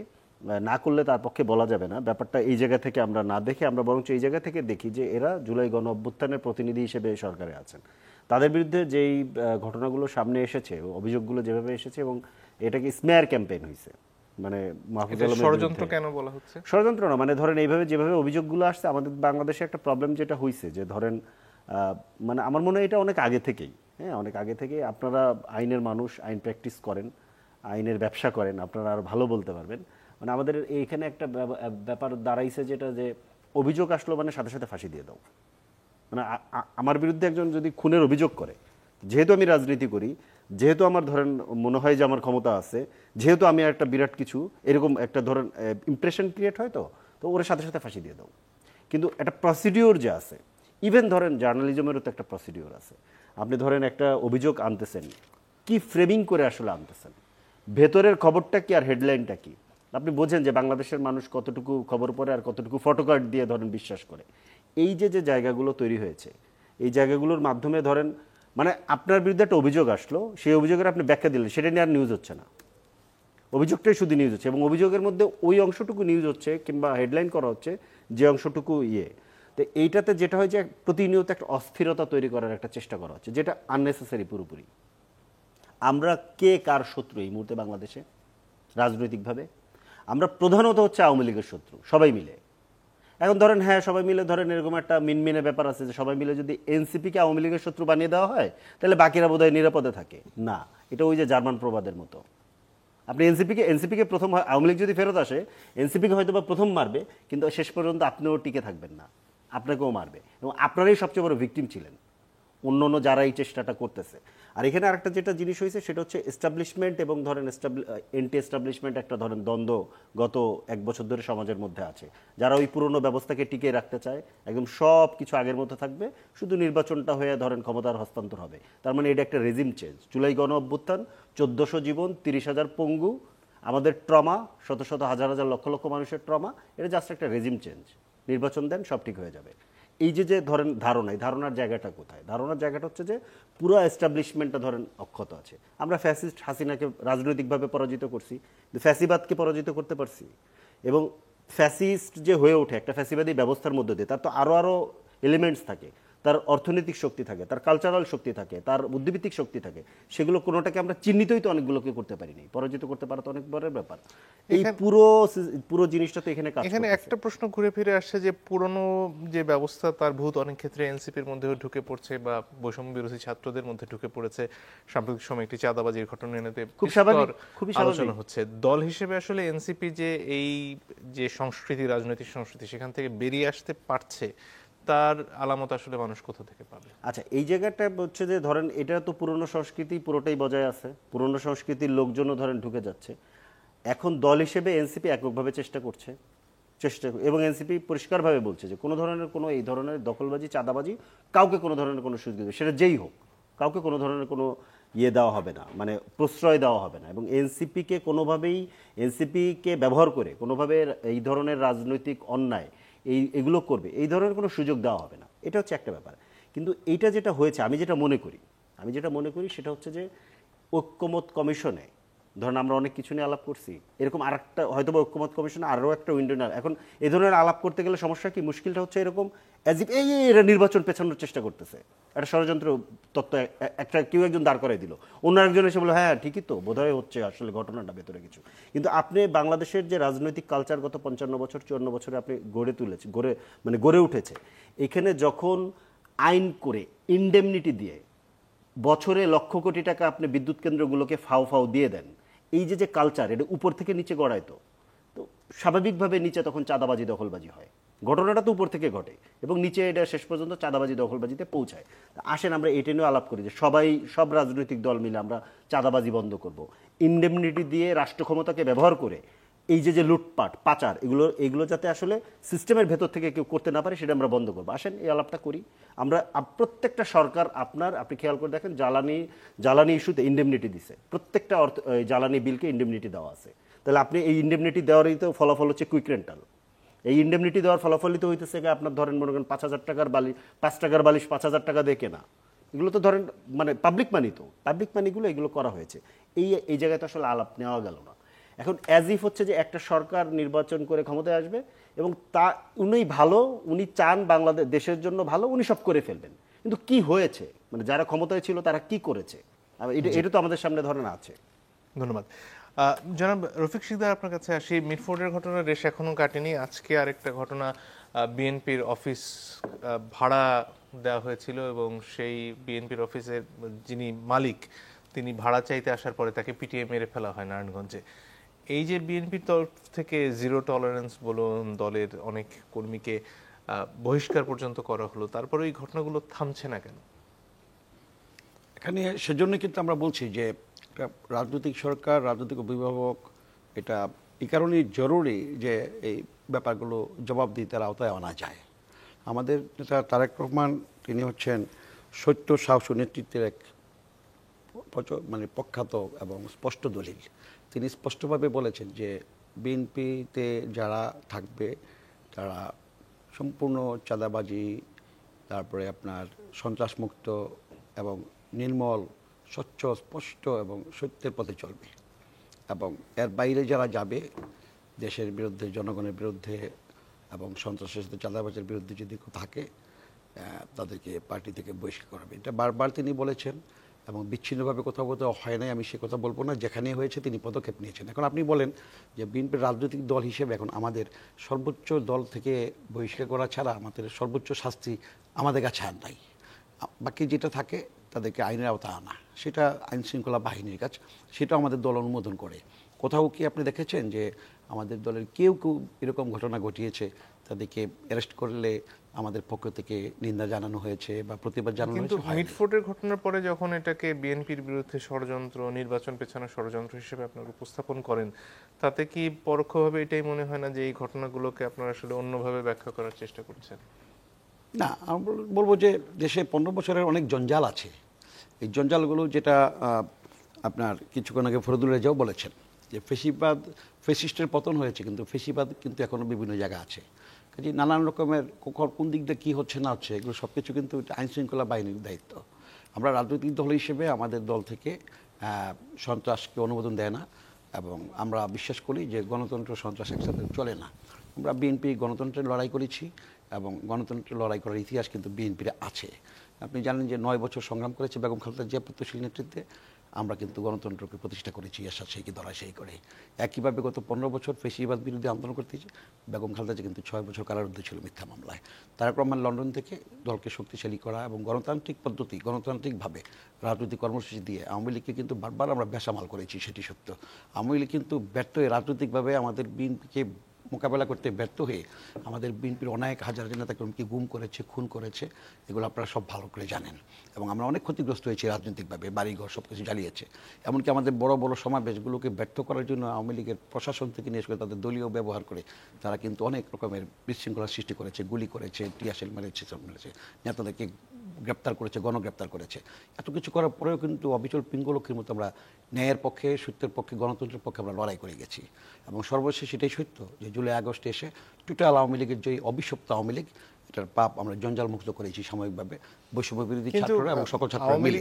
না করলে তার পক্ষে বলা যাবে না। ব্যাপারটা এই জায়গা থেকে আমরা না দেখে আমরা বরঞ্চ এই জায়গা থেকে দেখি যে এরা জুলাই গণ অভ্যুত্থানের প্রতিনিধি হিসেবে সরকারে আছেন, তাদের বিরুদ্ধে যেই ঘটনাগুলো সামনে এসেছে, অভিযোগগুলো যেভাবে এসেছে, এবং এটাকে স্মেয়ার ক্যাম্পেইন হয়েছে, মানে মাহফুজ আলমের ষড়যন্ত্র বিরুদ্ধে। কেন বলা হচ্ছে? ষড়যন্ত্র না, মানে ধরেন এইভাবে যেভাবে অভিযোগগুলো আসছে, আমাদের বাংলাদেশে একটা প্রবলেম যেটা হয়েছে যে ধরেন মানে আমার মনে হয় এটা অনেক আগে থেকেই, হ্যাঁ অনেক আগে থেকেই আপনারা আইনের মানুষ, আইন প্র্যাকটিস করেন, আইনের ব্যবসা করেন, আপনারা আরো ভালো বলতে পারবেন। মানে আমাদের এইখানে একটা ব্যাপার দাঁড়াইছে যেটা, যে অভিযোগ আসলো মানে সাথে সাথে ফাঁসি দিয়ে দাও। মানে আমার বিরুদ্ধে একজন যদি খুনের অভিযোগ করে, যেহেতু আমি রাজনীতি করি, যেহেতু আমার ধরেন মনে হয় যে আমার ক্ষমতা আছে, যেহেতু আমি একটা বিরাট কিছু এরকম একটা ধরেন ইমপ্রেশন ক্রিয়েট হয়, তো ওর সাথে সাথে ফাঁসি দিয়ে দাও। কিন্তু একটা প্রসিডিওর যে আছে, ইভেন ধরেন জার্নালিজমেরও তো একটা প্রসিডিওর আছে। আপনি ধরেন একটা অভিযোগ আনতেছেন, কি ফ্রেমিং করে আসলে আনতেছেন, ভেতরের খবরটা কি আর হেডলাইনটা কি, আপনি বোঝেন যে বাংলাদেশের মানুষ কতটুকু খবর পড়ে আর কতটুকু ফটোকার্ড দিয়ে ধরেন বিশ্বাস করে। এই যে যে জায়গাগুলো তৈরি হয়েছে, এই জায়গাগুলোর মাধ্যমে ধরেন মানে আপনার বিরুদ্ধে একটা অভিযোগ আসলো, সেই অভিযোগের আপনি ব্যাখ্যা দিলেন, সেটা নিয়ে আর নিউজ হচ্ছে না, অভিযোগটাই শুধু নিউজ হচ্ছে, এবং অভিযোগের মধ্যে ওই অংশটুকু নিউজ হচ্ছে কিংবা হেডলাইন করা হচ্ছে যে অংশটুকু তো এইটাতে যেটা হয় যে প্রতিনিয়ত একটা অস্থিরতা তৈরি করার একটা চেষ্টা করা হচ্ছে, যেটা আননেসেসারি পুরোপুরি। আমরা কে কার শত্রু এই মুহূর্তে বাংলাদেশে রাজনৈতিকভাবে? আমরা প্রধানত হচ্ছে আওয়ামী লীগের শত্রু, সবাই মিলে। এখন ধরেন হ্যাঁ সবাই মিলে ধরেন এরকম একটা মিনমিনে ব্যাপার আছে যে সবাই মিলে যদি এনসিপিকে আওয়ামী লীগের শত্রু বানিয়ে দেওয়া হয়, তাহলে বাকিরা বোধহয় নিরাপদে থাকে না। এটা ওই যে জার্মান প্রবাদের মতো, আপনি এনসিপিকে প্রথম, আওয়ামী লীগ যদি ফেরত আসে এনসিপিকে হয়তো বা প্রথম মারবে, কিন্তু শেষ পর্যন্ত আপনিও টিকে থাকবেন না, আপনাকেও মারবে, এবং আপনারাই সবচেয়ে বড় ভিকটিম ছিলেন, অন্য যারা এই চেষ্টাটা করতেছে। আর এখানে আরেকটা যেটা জিনিস হয়েছে সেটা হচ্ছে এস্টাবলিশমেন্ট এবং ধরেন এন্টি এস্টাবলিশমেন্ট একটা ধরেন দ্বন্দ্ব গত এক বছর ধরে সমাজের মধ্যে আছে। যারা ওই পুরনো ব্যবস্থাকে টিকিয়ে রাখতে চায়, একদম সব কিছু আগের মতো থাকবে, শুধু নির্বাচনটা হয়ে ধরেন ক্ষমতার হস্তান্তর হবে। তার মানে এটা একটা রেজিম চেঞ্জ। জুলাই গণ অভ্যুত্থান, 1400 জীবন, 30,000 পঙ্গু, আমাদের ট্রমা, শত শত হাজার হাজার লক্ষ লক্ষ মানুষের ট্রমা, এটা জাস্ট একটা রেজিম চেঞ্জ। নির্বাচন দেন, সব ঠিক হয়ে যাবে। এই যে ধরেন ধারণা, এই ধারণার জায়গাটা কোথায়? ধারণার জায়গাটা হচ্ছে যে পুরো এস্টাবলিশমেন্টটা ধরেন অক্ষত আছে। আমরা ফ্যাসিস্ট হাসিনাকে রাজনৈতিকভাবে পরাজিত করছি, ফ্যাসিবাদকে পরাজিত করতে পারছি, এবং ফ্যাসিস্ট যে হয়ে ওঠে একটা ফ্যাসিবাদী ব্যবস্থার মধ্যে দিয়ে, তার তো আরো এলিমেন্টস থাকে, তার অর্থনৈতিক শক্তি থাকে, তার কালচারাল শক্তি থাকে, তার বুদ্ধিভিত্তিক শক্তি থাকে, সেগুলো কোনোটাকে আমরা চিহ্নিতই তো অনেকগুলোকে করতে পারিনি, পরাজিত করতে পারা তো অনেক বড় ব্যাপার। এই পুরো জিনিসটা তো এখানে কাজ এখানে করতেছে। একটা প্রশ্ন ঘুরে ফিরে আসছে যে পুরনো যে ব্যবস্থা তার ভূত অনেক ক্ষেত্রে এনসিপির মধ্যেও ঢুকে পড়ছে, বা বৈষম্য বিরোধী ছাত্রদের মধ্যে ঢুকে পড়েছে। সাম্প্রতিক সময় একটি চাঁদাবাজির ঘটনা এনে খুব স্বাভাবিক, খুবই স্বাভাবিক আলোচনা হচ্ছে। দল হিসেবে আসলে এনসিপি যে এই যে সংস্কৃতি, রাজনৈতিক সংস্কৃতি, সেখান থেকে বেরিয়ে আসতে পারছে, তার আলামত আসলে মানুষ কোথা থেকে পাবে? আচ্ছা, এই জায়গাটা হচ্ছে যে ধরেন এটা তো পুরনো সংস্কৃতি পুরোটাই বজায় আছে, পুরনো সংস্কৃতির লোকজনও ধরেন ঢুকে যাচ্ছে। এখন দল হিসেবে এনসিপি এককভাবে চেষ্টা করছে, এবং এনসিপি পরিষ্কারভাবে বলছে যে কোনো ধরনের কোনো এই ধরনের দখলবাজি, চাঁদাবাজি, কাউকে কোনো ধরনের কোনো সুযোগ দেবে, সেটা যেই হোক, কাউকে কোনো ধরনের কোনো দেওয়া হবে না, মানে প্রশ্রয় দেওয়া হবে না। এবং এনসিপিকে কোনোভাবেই, এনসিপিকে ব্যবহার করে কোনোভাবে এই ধরনের রাজনৈতিক অন্যায় এগুলো করবে, এই ধরনের কোনো সুযোগ দেওয়া হবে না। এটা হচ্ছে একটা ব্যাপার। কিন্তু এইটা যেটা হয়েছে, আমি যেটা মনে করি সেটা হচ্ছে যে ঐক্যমত কমিশনে ধরেন আমরা অনেক কিছু নিয়ে আলাপ করছি, এরকম আরেকটা হয়তো বা ঐক্যমত কমিশনে আরও একটা উইন্ডো না। এখন এই ধরনের আলাপ করতে গেলে সমস্যা কি, মুশকিলটা হচ্ছে এরকম অ্যাজ ইফ এরা নির্বাচন পেছানোর চেষ্টা করতেছে, একটা ষড়যন্ত্র তত্ত্ব একটা কেউ একজন দাঁড় করাই দিল, অন্য একজন এসে বলে হ্যাঁ ঠিকই তো, বোধহয় হচ্ছে আসলে ঘটনাটা ভেতরে কিছু। কিন্তু আপনি বাংলাদেশের যে রাজনৈতিক কালচার গত 55 বছর 54 বছরে আপনি গড়ে উঠেছে, এখানে যখন আইন করে ইনডেমনিটি দিয়ে বছরে লক্ষ কোটি টাকা আপনি বিদ্যুৎ কেন্দ্রগুলোকে ফাও দিয়ে দেন, এই যে কালচার, এটা উপর থেকে নিচে গড়ায়, তো স্বাভাবিকভাবে নিচে তখন চাঁদাবাজি, দখলবাজি হয়। ঘটনাটা তো উপর থেকে ঘটে এবং নিচে এটা শেষ পর্যন্ত চাঁদাবাজি, দখলবাজিতে পৌঁছায়। আসেন আমরা এটা নিয়েও আলাপ করি যে সব রাজনৈতিক দল মিলে আমরা চাঁদাবাজি বন্ধ করব, ইনডেমনিটি দিয়ে রাষ্ট্র ক্ষমতাকে ব্যবহার করে এই যে লুটপাট, পাচার, এগুলো যাতে আসলে সিস্টেমের ভেতর থেকে কেউ করতে না পারে, সেটা আমরা বন্ধ করবো। আসেন এই আলাপটা করি আমরা। প্রত্যেকটা সরকার আপনি খেয়াল করে দেখেন, জ্বালানি ইস্যুতে ইনডেমনিটি দিছে, প্রত্যেকটা জ্বালানি বিলকে ইনডেমনিটি দেওয়া আছে। তাহলে আপনি এই ইনডেমনিটি দেওয়ারই তো ফলাফল হচ্ছে কুইক রেন্টাল। এই ইনডেমনিটি দেওয়ার ফলাফলই তো হইতেছে আপনার ধরেন মনে করেন 5,000 টাকার বালিশ, 5 টাকার বালিশ 5,000 টাকা দিয়ে কেনা, এগুলো তো ধরেন মানে পাবলিক মানিগুলো এগুলো করা হয়েছে। এই জায়গায় তো আসলে আলাপ নেওয়া গেল না। এখন অ্যাজ ইফ হচ্ছে যে একটা সরকার নির্বাচন করে ক্ষমতায় আসবে এবং তা উনি ভালো, উনি চান বাংলাদেশ দেশের জন্য ভালো, উনি সব করে ফেলবেন। কিন্তু কি হয়েছে, মানে যারা ক্ষমতায় ছিল তারা কি করেছে, এটা তো আমাদের সামনে ধরেন আছে। ধন্যবাদ। জনাব রফিক শিকদার, আপনার কাছে আসি। মিটফোর্ডের ঘটনার রেশ এখনো কাটেনি। আজকে আরেকটা ঘটনা, বিএনপির অফিস ভাড়া দেওয়া হয়েছিল এবং সেই বিএনপির অফিসের যিনি মালিক তিনি ভাড়া চাইতে আসার পরে তাকে পিটিয়ে মেরে ফেলা হয় নারায়ণগঞ্জে। এই যে বিএনপির তরফ থেকে জিরো টলারেন্স বলুন, দলের অনেক কর্মীকে বহিষ্কার পর্যন্ত করা হলো, তারপরে এই ঘটনাগুলো থামছে না কেন? এখানে সেজন্য কিন্তু আমরা বলছি যে একটা রাজনৈতিক সরকার, রাজনৈতিক অভিভাবক, এটা এই কারণেই জরুরি যে এই ব্যাপারগুলো জবাবদিহিতার আওতায় আনা যায়। আমাদের নেতা তারেক রহমান তিনি হচ্ছেন সত্য, সাহস ও নেতৃত্বের এক মানে প্রখ্যাত এবং স্পষ্ট দলিল। তিনি স্পষ্টভাবে বলেছেন যে বিএনপিতে যারা থাকবে তারা সম্পূর্ণ চাঁদাবাজি, তারপরে আপনার সন্ত্রাসমুক্ত এবং নির্মল, স্বচ্ছ, স্পষ্ট এবং সত্যের পথে চলবে। এবং এর বাইরে যারা যাবে, দেশের বিরুদ্ধে, জনগণের বিরুদ্ধে এবং সন্ত্রাসের সাথে চাঁদাবাজের বিরুদ্ধে যদি কেউ থাকে, তাদেরকে পার্টি থেকে বহিষ্কার করাবে। এটা বারবার তিনি বলেছেন এবং বিচ্ছিন্নভাবে কোথাও কোথাও হয় নাই, আমি সে কথা বলবো না, যেখানে হয়েছে তিনি পদক্ষেপ নিয়েছেন। এখন আপনি বলেন যে বিএনপির রাজনৈতিক দল হিসেবে এখন আমাদের সর্বোচ্চ দল থেকে বহিষ্কার করা ছাড়া আমাদের সর্বোচ্চ শাস্তি আমাদের কাছে আর নাই। বাকি যেটা থাকে তাদেরকে আইনের আওতায় আনা, সেটা আইন শৃঙ্খলা বাহিনীর কাজ, সেটা আমাদের দল অনুমোদন করে। কোথাও কি আপনি দেখেছেন যে আমাদের দলের কেউ কেউ এরকম ঘটনা ঘটিয়েছে, তাদেরকে অ্যারেস্ট করলে আমাদের পক্ষ থেকে নিন্দা জানানো হয়েছে বা প্রতিবাদ জানানো কিন্তু হয়েছে? মিটফোর্ডের ঘটনার পরে যখন এটাকে বিএনপির বিরুদ্ধে ষড়যন্ত্র, নির্বাচন পেছানোর ষড়যন্ত্র হিসেবে আপনারা উপস্থাপন করেন, তাতে কি পরোক্ষভাবে এটাই মনে হয় না যে এই ঘটনাগুলোকে আপনারা আসলে অন্যভাবে ব্যাখ্যা করার চেষ্টা করছেন? না, আমি বলবো যে দেশে 15 বছরের অনেক জঞ্জাল আছে। এই জঞ্জালগুলো যেটা আপনার কিছুক্ষণ আগে ফরিদুল রেজাও বলেছেন যে ফেসিস্টের পতন হয়েছে, কিন্তু ফেসিবাদ কিন্তু এখনো বিভিন্ন জায়গায় আছে। কাজে নানান রকমের কোন দিক দিয়ে কী হচ্ছে না হচ্ছে, এগুলো সব কিছু কিন্তু আইন শৃঙ্খলা বাহিনীর দায়িত্ব। আমরা রাজনৈতিক দল হিসেবে আমাদের দল থেকে সন্ত্রাসকে অনুমোদন দেয় না এবং আমরা বিশ্বাস করি যে গণতন্ত্র সন্ত্রাস একসাথে চলে না। আমরা বিএনপি গণতন্ত্রের লড়াই করেছি এবং গণতন্ত্রের লড়াই করার ইতিহাস কিন্তু বিএনপির আছে। আপনি জানেন যে 9 বছর সংগ্রাম করেছে বেগম খালেদা জিয়া প্রত্যয়শীল নেতৃত্বে, আমরা কিন্তু গণতন্ত্রকে প্রতিষ্ঠা করেছি এরশাদ শেখকে ধরাশায়ী করে। একইভাবে গত 15 বছর ফ্যাসিবাদ বিরোধী আন্দোলন করতেছি, বেগম খালেদা জিয়া কিন্তু 6 বছর কারারুদ্ধ ছিল মিথ্যা মামলায়। তারেক রহমান লন্ডন থেকে দলকে শক্তিশালী করা এবং গণতান্ত্রিক পদ্ধতি, গণতান্ত্রিকভাবে রাজনৈতিক কর্মসূচি দিয়ে আওয়ামী লীগকে কিন্তু বারবার আমরা বেসামাল করেছি, সেটি সত্য। আওয়ামী লীগ কিন্তু ব্যর্থ হয়ে রাজনৈতিকভাবে আমাদের বিএনপিকে মোকাবেলা করতে ব্যর্থ হয়ে আমাদের বিএনপির অনেক হাজার নেতাকর্মীকে গুম করেছে, খুন করেছে, এগুলো আপনারা সব ভালো করে জানেন। এবং আমরা অনেক ক্ষতিগ্রস্ত হয়েছি রাজনৈতিকভাবে, বাড়িঘর সব কিছু জ্বালিয়েছে। এমনকি আমাদের বড় বড় সমাবেশগুলোকে ব্যর্থ করার জন্য আওয়ামী লীগের প্রশাসন থেকে নিয়ে এসে তাদের দলীয় ব্যবহার করে তারা কিন্তু অনেক রকমের বিশৃঙ্খলার সৃষ্টি করেছে, গুলি করেছে, টিয়ারশেল মেরেছে, সব মেরেছে, নেতাদেরকে গ্রেপ্তার করেছে, গণগ্রেপ্তার করেছে। এত কিছু করার পরেও কিন্তু অবিচল পিঙ্গলক্ষীর মতো আমরা ন্যায়ের পক্ষে, সত্যের পক্ষে, গণতন্ত্রের পক্ষে আমরা লড়াই করে গেছি। এবং সর্বশেষ সেটাই সত্য যে জুলাই আগস্টে এসে টোটাল আওয়ামী লীগের যে অভিশপ্ত আওয়ামী লীগ, এটার পাপ আমরা জঞ্জাল মুক্ত করেছি সাময়িকভাবে বৈষম্য বিরোধী ছাত্ররা এবং সকল ছাত্ররা মিলে।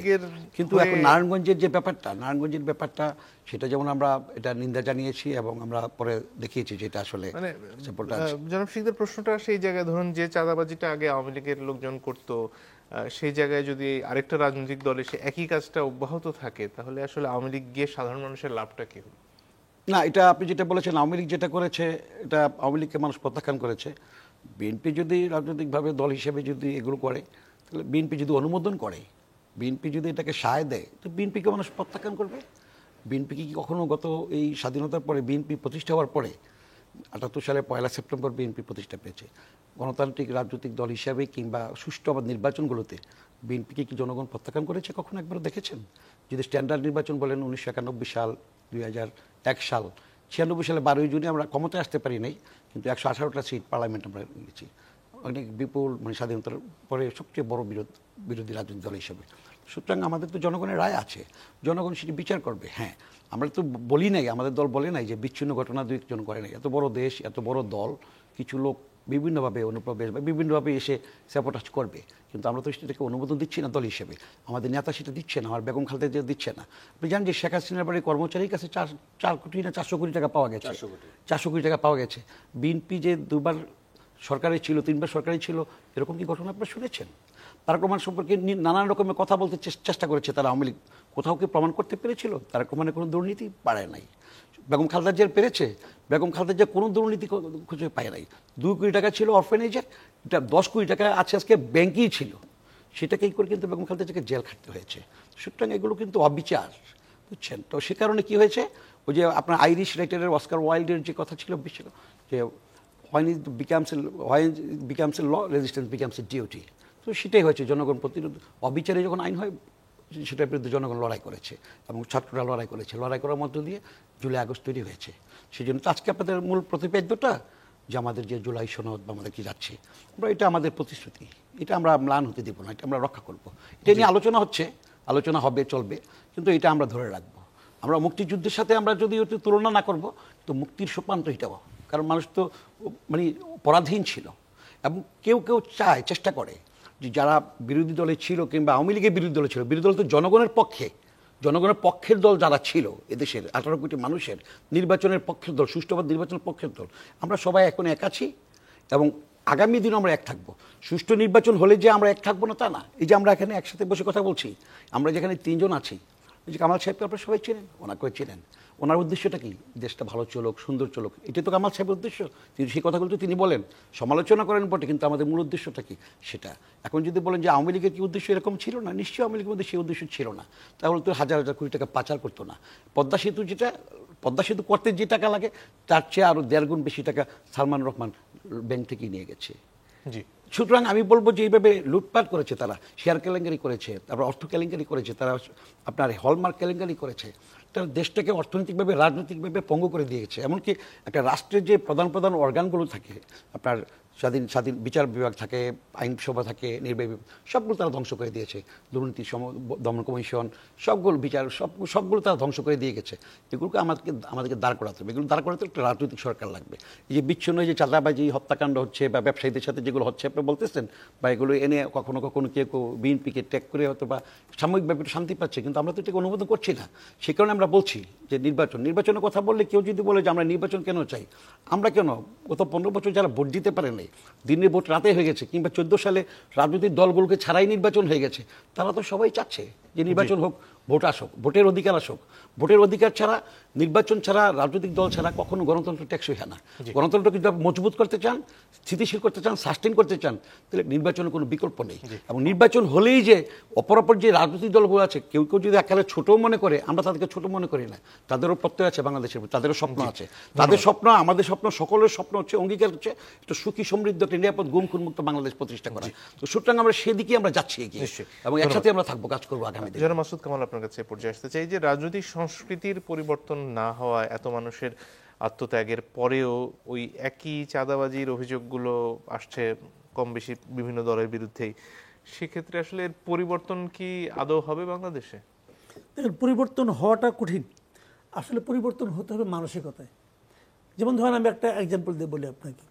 কিন্তু এখন নারায়ণগঞ্জের যে ব্যাপারটা, নারায়ণগঞ্জের ব্যাপারটা, সেটা যেমন আমরা এটা নিন্দা জানিয়েছি এবং আমরা পরে দেখিয়েছি যে এটা আসলে জনাব শিকদার, প্রশ্নটা সেই জায়গায়, ধরুন যে চাঁদাবাজিটা আগে আওয়ামী লীগের লোকজন করতো, সেই জায়গায় যদি আরেকটা রাজনৈতিক দল এসে একই কাজটা অব্যাহত থাকে, তাহলে আসলে আওয়ামী লীগ গিয়ে সাধারণ মানুষের লাভটা কি হবে? না, এটা আপনি যেটা বলেছেন আওয়ামী লীগ যেটা করেছে, এটা আওয়ামী লীগকে মানুষ প্রত্যাখ্যান করেছে। বিএনপি যদি রাজনৈতিকভাবে দল হিসেবে যদি এগুলো করে, তাহলে বিএনপি যদি অনুমোদন করে, বিএনপি যদি এটাকে সায় দেয়, তো বিএনপিকে মানুষ প্রত্যাখ্যান করবে। বিএনপি কি কখনো গত এই স্বাধীনতার পরে, বিএনপি প্রতিষ্ঠা হওয়ার পরে 78 সালে 1 সেপ্টেম্বর বিএনপি প্রতিষ্ঠা পেয়েছে, গণতান্ত্রিক রাজনৈতিক দল হিসাবে কিংবা সুষ্ঠু আবার নির্বাচনগুলোতে বিএনপিকে কি জনগণ প্রত্যাখ্যান করেছে কখনো একবারও দেখেছেন? যদি স্ট্যান্ডার্ড নির্বাচন বলেন 1991 সাল, 2001 সাল, 96 সালে 12ই জুনে আমরা ক্ষমতায় আসতে পারি নাই, কিন্তু 118টা সিট পার্লামেন্ট আমরা নিয়েছি, অনেক বিপুল, মানে স্বাধীনতার পরে সবচেয়ে বড় বিরোধী রাজনৈতিক দল হিসেবে। সুতরাং আমাদের তো জনগণের রায় আছে, জনগণ সেটি বিচার করবে। হ্যাঁ, আমরা তো বলি নাই, আমাদের দল বলে নাই যে বিচ্ছিন্ন ঘটনা দুই একজন করে নাই। এত বড় দেশ, এত বড় দল, কিছু লোক বিভিন্নভাবে অনুপ্রবেশ বা বিভিন্নভাবে এসে স্যাবোটাজ করবে, কিন্তু আমরা তো সেটাকে অনুমোদন দিচ্ছি না দল হিসেবে, আমাদের নেতা সেটা দিচ্ছে না, আমার বেগম খালেদা জিয়া দিচ্ছে না। আপনি জানেন যে শেখ হাসিনার বাড়ির কর্মচারীর কাছে 4 কোটি না 400 কোটি টাকা পাওয়া গেছে, 400 কোটি টাকা পাওয়া গেছে। বিএনপি যে 2বার সরকারে ছিল, 3বার সরকারে ছিল, এরকম কি ঘটনা আপনারা শুনেছেন? তারেক রহমান সম্পর্কে নানান রকমের কথা বলতে চেষ্টা করেছে তারা, আওয়ামী লীগ কোথাও কি প্রমাণ করতে পেরেছিল তারেক রহমানের কোনো দুর্নীতি? পারে নাই। বেগম খালেদা জিয়ার পেরেছে? বেগম খালেদা জিয়া কোনো দুর্নীতি খুঁজে পায় নাই। 2 কোটি টাকা ছিল অরফেনেজের, এটা 10 কোটি টাকা আছে আজকে ব্যাংকেই ছিল, সেটাকেই করে কিন্তু বেগম খালেদা জিয়াকে জেল খাটতে হয়েছে। সুতরাং এগুলো কিন্তু অবিচার, বুঝছেন? তো সে কারণে কি হয়েছে, ওই যে আপনার আইরিশ রাইটারের অস্কার ওয়াইল্ডের যে কথা ছিল যে when it becomes a law, resistance becomes a duty. তো সেটাই হয়েছে, জনগণ প্রতিরোধ অবিচারে যখন আইন হয় সেটার বিরুদ্ধে জনগণ লড়াই করেছে এবং ছাত্ররা লড়াই করেছে, লড়াই করার মধ্য দিয়ে জুলাই আগস্ট তৈরি হয়েছে। সেই জন্য আজকে আপনাদের মূল প্রতিপাদ্যটা যে আমাদের যে জুলাই সনদ বা আমাদের কি যাচ্ছে, আমরা এটা আমাদের প্রতিশ্রুতি, এটা আমরা ম্লান হতে দেবো না, এটা আমরা রক্ষা করব। এটা নিয়ে আলোচনা হচ্ছে, আলোচনা হবে, চলবে, কিন্তু এটা আমরা ধরে রাখবো। আমরা মুক্তিযুদ্ধের সাথে আমরা যদি ওটা তুলনা না করব, তো মুক্তির সোপান তো এটাও, কারণ মানুষ তো মানে পরাধীন ছিল এবং কেউ কেউ চায়, চেষ্টা করে যে যারা বিরোধী দলে ছিল কিংবা আওয়ামী লীগের বিরোধী দলে ছিল, বিরোধী দল তো জনগণের পক্ষে, জনগণের পক্ষের দল যারা ছিল এদেশের 18 কোটি মানুষের নির্বাচনের পক্ষের দল, সুষ্ঠুভাবে নির্বাচনের পক্ষের দল, আমরা সবাই এখন এক আছি এবং আগামী দিনও আমরা এক থাকবো। সুষ্ঠু নির্বাচন হলে যে আমরা এক থাকবো না তা না। এই যে আমরা এখানে একসাথে বসে কথা বলছি, আমরা যেখানে 3 জন আছি, এই যে কামাল সাহেবকে আপনারা সবাই চেনেন, ওনাকেও চেনেন, ওনার উদ্দেশ্যটা কি? দেশটা ভালো চলুক, সুন্দর চলুক, এটাই তো কামাল সাহেবের উদ্দেশ্য। তিনি সেই কথাগুলো তো তিনি বলেন, সমালোচনা করেন বটে, কিন্তু আমাদের মূল উদ্দেশ্যটা কি সেটা। এখন যদি বলেন যে আওয়ামী লীগের কি উদ্দেশ্য এরকম ছিল না, নিশ্চয়ই আওয়ামী লীগের মধ্যে সেই উদ্দেশ্য ছিল না, তাহলে তো হাজার হাজার কোটি টাকা পাচার করতো না। পদ্মা সেতু করতে যে টাকা লাগে তার চেয়ে আরও 1.5 গুণ বেশি টাকা সালমান রহমান ব্যাংক থেকে নিয়ে গেছে। জি। সুতরাং আমি বলবো যে এইভাবে লুটপাট করেছে তারা, শেয়ার কেলেঙ্কারি করেছে, তারপর অর্থ কেলেঙ্কারি করেছে, তারা আপনার হলমার্ক কেলেঙ্কারি করেছে, তারা দেশটাকে অর্থনৈতিকভাবে রাজনৈতিকভাবে পঙ্গু করে দিয়েছে। এমনকি একটা রাষ্ট্রের যে প্রধান অর্গানগুলো থাকে, আপনার স্বাধীন বিচার বিভাগ থাকে, আইনসভা থাকে, নির্বাহী বিভাগ, সবগুলো তারা ধ্বংস করে দিয়েছে। দুর্নীতি দমন কমিশন, সবগুলো বিচার, সবগুলো তারা ধ্বংস করে দিয়ে গেছে। এগুলোকে আমাদেরকে দাঁড় করাতে হবে, এগুলো দাঁড় করাতে একটা রাজনৈতিক সরকার লাগবে। এই যে বিচ্ছিন্ন যে চাঁদাবাজি, হত্যাকাণ্ড হচ্ছে বা ব্যবসায়ীদের সাথে যেগুলো হচ্ছে আপনি বলতেছেন, বা এগুলো এনে কখনো কখনো কেউ বিএনপিকে ট্যাগ করে হয়তো বা সাময়িকভাবে একটু শান্তি পাচ্ছে, কিন্তু আমরা তো এটাকে অনুমোদন করছি না। সে কারণে আমরা বলছি যে নির্বাচনের কথা বললে কেউ যদি বলে যে আমরা নির্বাচন কেন চাই, আমরা কেন, গত 15 বছর যারা ভোট দিতে পারে নাই, দিনের ভোট রাতে হয়ে গেছে, কিংবা 14 সালে রাজনৈতিক দলগুলোকে ছাড়াই নির্বাচন হয়ে গেছে, তারা তো সবাই চাচ্ছে যে নির্বাচন হোক, ভোট আসুক, ভোটের অধিকার আসুক। ভোটের অধিকার ছাড়া, নির্বাচন ছাড়া, রাজনৈতিক দল ছাড়া কখনো গণতন্ত্র টেকসই হয় না। গণতন্ত্রকে যদি মজবুত করতে চান, স্থিতিশীল করতে চান, সাস্টেন করতে চান, তাহলে নির্বাচনের কোনো বিকল্প নেই। এবং নির্বাচন হলেই যে অপরাপর যে রাজনৈতিক দলগুলো আছে, কেউ কেউ যদি একেবারে ছোট মনে করে, আমরা তাদেরকে ছোট মনে করি না, তাদেরও প্রত্যয় আছে বাংলাদেশের, তাদেরও স্বপ্ন আছে, তাদের স্বপ্ন, আমাদের স্বপ্ন, সকলের স্বপ্ন হচ্ছে, অঙ্গীকার হচ্ছে একটা সুখী সমৃদ্ধ, একটা নিরাপদ, গুম খুন মুক্ত বাংলাদেশ প্রতিষ্ঠা করা। তো সুতরাং আমরা সেদিকে আমরা যাচ্ছি এগিয়ে, এবং একসাথে আমরা থাকবো, কাজ করবো আগামী দিনে। জনাব মাসুদ কামাল, আপনার কাছে পর্যায়ে আসতে চাই যে রাজনৈতিক সংস্কৃতির পরিবর্তন না হওয়া, এত মানুষের আত্মত্যাগের পরেও ওই একই চাঁদাবাজির অভিযোগগুলো আসছে কম বেশি বিভিন্ন দলের বিরুদ্ধেই, সেক্ষেত্রে আসলে এর পরিবর্তন কি আদৌ হবে বাংলাদেশে? দেখেন, পরিবর্তন হওয়াটা কঠিন, আসলে পরিবর্তন হতে হবে মানসিকতায়। যেমন ধরেন, আমি একটা এক্সাম্পল দিয়ে বলি আপনাকে।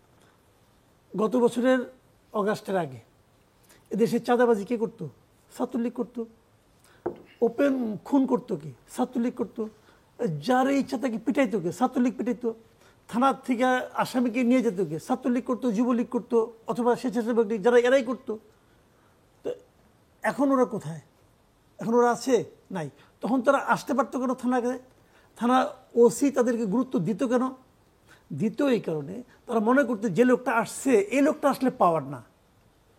গত বছরের অগাস্টের আগে এদেশে চাঁদাবাজি কে করতো? ছাত্রলীগ করতো। ওপেন খুন করতো কি? ছাত্রলীগ করতো। যার ইচ্ছা তাকে পিটাইতো কে? ছাত্রলীগ পিটাইতো। থানার থেকে আসামিকে নিয়ে যেত কে? ছাত্রলীগ করতো, যুবলীগ করতো, অথবা স্বেচ্ছাসেবক লীগ, যারা এরাই করতো। তো এখন ওরা কোথায়? এখন ওরা আছে? নাই। তখন তারা আসতে পারতো কেন থানাকে? থানা ওসি তাদেরকে গুরুত্ব দিত কেন? দিত এই কারণে, তারা মনে করতো যে লোকটা আসছে, এই লোকটা আসলে পাওয়ার না,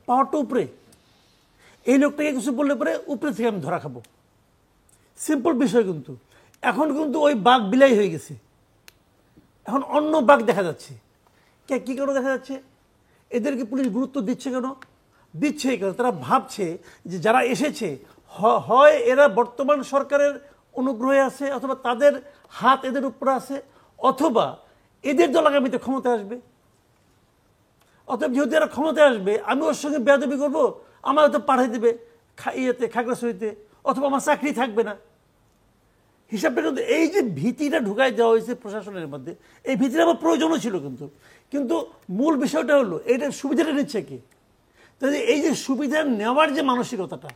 পাওয়ারটা উপরে, এই লোকটাকে কিছু বললে পরে উপরে থেকে আমি ধরা খাবো। সিম্পল বিষয়। কিন্তু এখন কিন্তু ওই বাঘ বিলাই হয়ে গেছে, এখন অন্য বাঘ দেখা যাচ্ছে। কি কেন দেখা যাচ্ছে? এদেরকে পুলিশ গুরুত্ব দিচ্ছে কেন? দিচ্ছে এই কারণে, তারা ভাবছে যে যারা এসেছে হয় এরা বর্তমান সরকারের অনুগ্রহে আছে, অথবা তাদের হাত এদের উপরে আছে, অথবা এদের দল আগামীতে ক্ষমতায় আসবে। অতএব যেহেতু এরা ক্ষমতায় আসবে, আমি ওর সঙ্গে বেয়াদবি করবো, আমার হয়তো পাঠিয়ে দেবে ইয়েতে, খাগড়াছড়িতে, অথবা আমার চাকরি থাকবে না। হিসাবটা কিন্তু এই যে ভীতিটা ঢুকাই দেওয়া হয়েছে প্রশাসনের মধ্যে, এই ভীতিটা আমার প্রয়োজনও ছিল, কিন্তু মূল বিষয়টা হলো এইটার সুবিধাটা নিচ্ছে কি? তাহলে এই যে সুবিধা নেওয়ার যে মানসিকতাটা,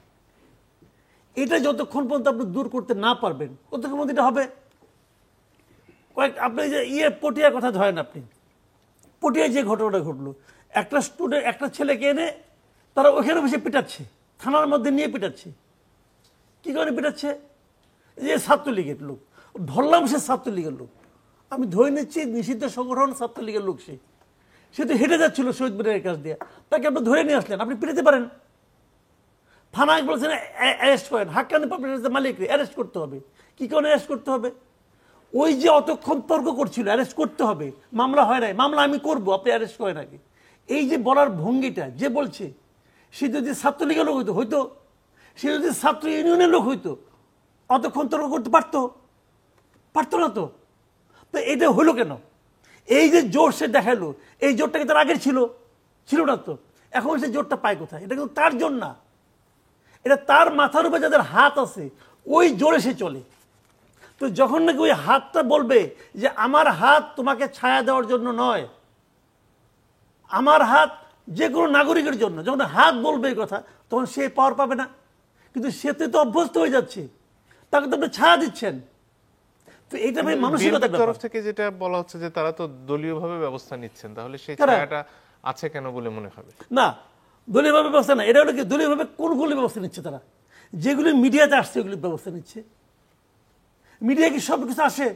এটা যতক্ষণ পর্যন্ত আপনি দূর করতে না পারবেন ততক্ষণ পর্যন্ত এটা হবে। আপনি যে পটিয়ার কথা ধরেন, আপনি পটিয়ায় যে ঘটনাটা ঘটলো, একটা ছেলেকে এনে তারা ওখানে বসে পিটাচ্ছে, থানার মধ্যে নিয়ে পিটাচ্ছে। কি কারণে পিটাচ্ছে? যে ছাত্রলীগের লোক, ধরলাম সে ছাত্রলীগের লোক, আমি ধরে নিচ্ছি নিষিদ্ধ সংগঠন ছাত্রলীগের লোক, সে তো হেঁটে যাচ্ছিল শহীদ মিনারের কাছ দিয়ে, তাকে আপনি ধরে নিয়ে আসলেন, আপনি পিটাতে পারেন। থানায় বলছেন অ্যারেস্ট করেন, হাক্কানি পাবলিকের মালিককে অ্যারেস্ট করতে হবে। কি কারণে অ্যারেস্ট করতে হবে? ওই যে অতক্ষণ তর্ক করছিল অ্যারেস্ট করতে হবে, মামলা হয় নাই, মামলা আমি করবো, আপনি অ্যারেস্ট করেন আগে। এই যে বলার ভঙ্গিটা, যে বলছে সে যদি ছাত্রলীগের লোক হইতো, সে যদি ছাত্র ইউনিয়নের লোক হইতো, অতক্ষণ তর্ক করতে পারতো না তো। তো এটা হলো কেন? এই যে জোর সে দেখালো, এই জোরটা কি তার আগের ছিল না তো। এখন সে জোরটা পায় কোথায়? এটা কিন্তু তার জোর না, এটা তার মাথার উপরে যাদের হাত আছে ওই জোরে সে চলে। তো যখন নাকি ওই হাতটা বলবে যে আমার হাত তোমাকে ছায়া দেওয়ার জন্য নয়, আমার হাত যে কোনো নাগরিকের জন্য, যখন হাত বলবে এই কথা, তখন সে পাওয়ার পাবে না। কিন্তু সে তো অভ্যস্ত হয়ে যাচ্ছে, তাকে তো আপনি ছায়া দিচ্ছেন। তো এটা ভাই মানসিকতার তরফ থেকে যেটা বলা হচ্ছে যে তারা তো দলীয়ভাবে ব্যবস্থা নিচ্ছেন, তাহলে সেই ছায়াটা আছে কেন বলে মনে হবে? না, দলীয়ভাবে ব্যবস্থা না, এটা হলো কি, দলীয়ভাবে কোনগুলি ব্যবস্থা নিচ্ছে তারা? যেগুলি মিডিয়াতে আসছে ওগুলি ব্যবস্থা নিচ্ছে। মিডিয়া কি সব কিছু আসে?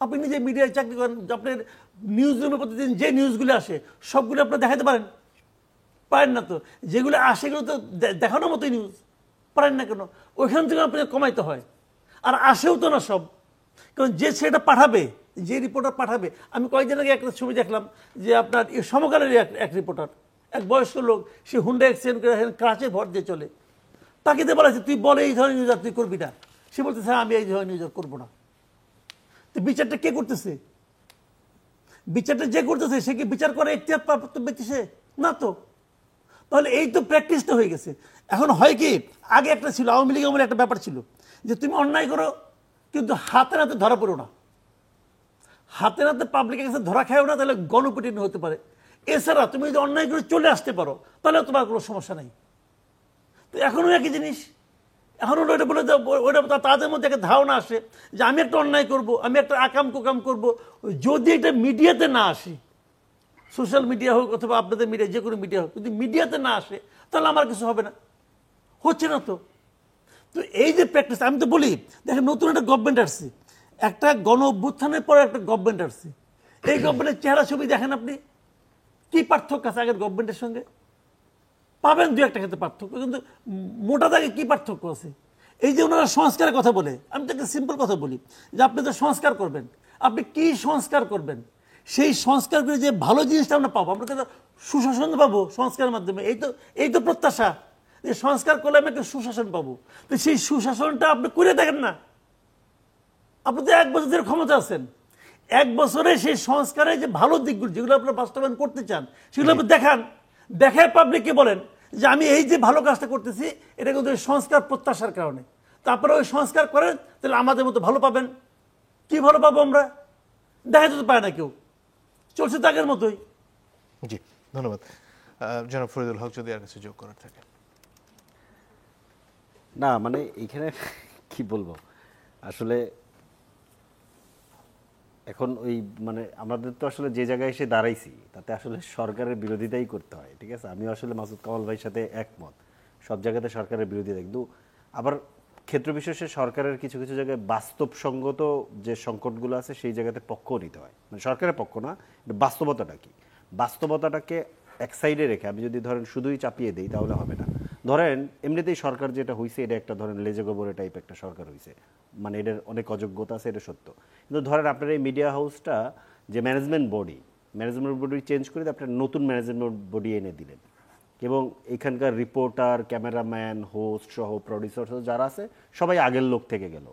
আপনি নিজে মিডিয়ায় চাকরি করেন, আপনার নিউজ রুমে প্রতিদিন যে নিউজগুলো আসে সবগুলো আপনার দেখাতে পারেন না তো। যেগুলো আসে এগুলো তো দেখানোর মতোই নিউজ, পারেন না কেন? ওইখান থেকে আপনাকে কমাইতে হয়। আর আসেও তো না সব, কারণ যে সেটা পাঠাবে, যে রিপোর্টার পাঠাবে। আমি কয়েকদিন আগে একটা ছবি দেখলাম যে আপনার সমকালের এক রিপোর্টার, এক বয়স্ক লোক, সে হুন্ডা অ্যাক্সিডেন্ট করে ক্রাচে ভর দিয়ে চলে, তাকে দিয়ে বলা আছে তুই বলে এই ধরনের নিউজ আর তুই করবি না। সে বলতেছে আমি এই ধরনের নিউজ আর করবো না। তো বিচারটা কে করতেছে? বিচারটা যে করতেছে সে কি বিচার করে এখতিয়ার প্রাপ্ত ব্যক্তি সে? না তো। তাহলে এই তো প্র্যাকটিসটা হয়ে গেছে। এখন হয় কি, আগে একটা ছিল, আওয়ামী লীগ আমলে একটা ব্যাপার ছিল যে তুমি অন্যায় করো কিন্তু হাতে নাতে ধরা পড়ো না, হাতে নাতে পাবলিকের কাছে ধরা খায়ও না, তাহলে গণপিটুনি হতে পারে। এছাড়া তুমি যদি অন্যায় করে চলে আসতে পারো তাহলে তোমার কোনো সমস্যা নাই। তো এখনও একই জিনিস, এখনও ওইটা বলে ওইটা তাদের মধ্যে একটা ধারণা আসে যে আমি একটা অন্যায় করব, আমি একটা আকাম কুকাম করব, যদি এটা মিডিয়াতে না আসে, সোশ্যাল মিডিয়া হোক অথবা আপনাদের মিডিয়া, যে কোনো মিডিয়া হোক, যদি মিডিয়াতে না আসে তাহলে আমার কিছু হবে না। হচ্ছে না তো। তো এই যে প্র্যাকটিস, আমি তো বলি দেখেন নতুন একটা গভর্নমেন্ট আসছে, একটা গণ অভ্যুত্থানের পরে একটা গভর্নমেন্ট আসছে, এই গভর্নমেন্টের চেহারা ছবি দেখেন আপনি, কি পার্থক্য আছে আগের গভর্নমেন্টের সঙ্গে? পাবেন দু একটা ক্ষেত্রে পার্থক্য, কিন্তু মোটা দাগে কি পার্থক্য আছে? এই যে ওনারা সংস্কারের কথা বলে, আমি তো একটা সিম্পল কথা বলি যে আপনি তো সংস্কার করবেন, আপনি কি সংস্কার করবেন? সেই সংস্কার করে যে ভালো জিনিসটা আমরা পাবো, আমরা কিন্তু সুশাসন পাবো সংস্কারের মাধ্যমে। এই তো প্রত্যাশা যে সংস্কার করলে আমি একটা সুশাসন পাবো। তো সেই সুশাসনটা আপনি করে দেখেন না। আপনি তো 1 বছরের ক্ষমতা আছেন, 1 বছরে সেই সংস্কারের যে ভালো দিকগুলো যেগুলো আপনারা বাস্তবায়ন করতে চান সেগুলো আপনি দেখান, দেখায় পাবলিককে বলেন যে আমি এই যে ভালো কাজটা করতেছি এটা কিন্তু সংস্কার প্রত্যাশার কারণে। তারপরে ওই সংস্কার করেন, তাহলে আমাদের মতো ভালো পাবেন। কি ভালো পাবো আমরা? দেখাতে তো পায় না কেউ, চলছে তো আগের মতোই। জি, ধন্যবাদ। জনাব ফরিদুল হক, যদি আর কিছু যোগ করার থাকে। না মানে এইখানে কি বলবো আসলে, এখন ওই মানে আমাদের তো আসলে যে জায়গায় এসে দাঁড়াইছি তাতে আসলে সরকারের বিরোধিতাই করতে হয়, ঠিক আছে? আমি আসলে মাসুদ কামাল ভাইয়ের সাথে একমত, সব জায়গাতে সরকারের বিরোধিতা, কিন্তু আবার ক্ষেত্র বিশেষে সরকারের কিছু কিছু জায়গায় বাস্তবসঙ্গত যে সংকটগুলো আছে সেই জায়গাতে পক্ষও নিতে হয়। মানে সরকারের পক্ষ না, বাস্তবতাটা কি, বাস্তবতাটাকে এক সাইডে রেখে আমি যদি ধরেন শুধুই চাপিয়ে দিই তাহলে হবে না। ধরেন এমনিতেই সরকার যেটা হয়েছে এটা একটা ধরেন লেজে গোবরে টাইপ একটা সরকার হয়েছে, মানে এটার অনেক অযোগ্যতা আছে, এটা সত্য। কিন্তু ধরেন আপনার এই মিডিয়া হাউসটা যে ম্যানেজমেন্ট বডি চেঞ্জ করে আপনার নতুন ম্যানেজমেন্ট বডি এনে দিলেন, এবং এখানকার রিপোর্টার, ক্যামেরাম্যান, হোস্ট সহ প্রডিউসার যারা আছে সবাই আগের লোক থেকে গেল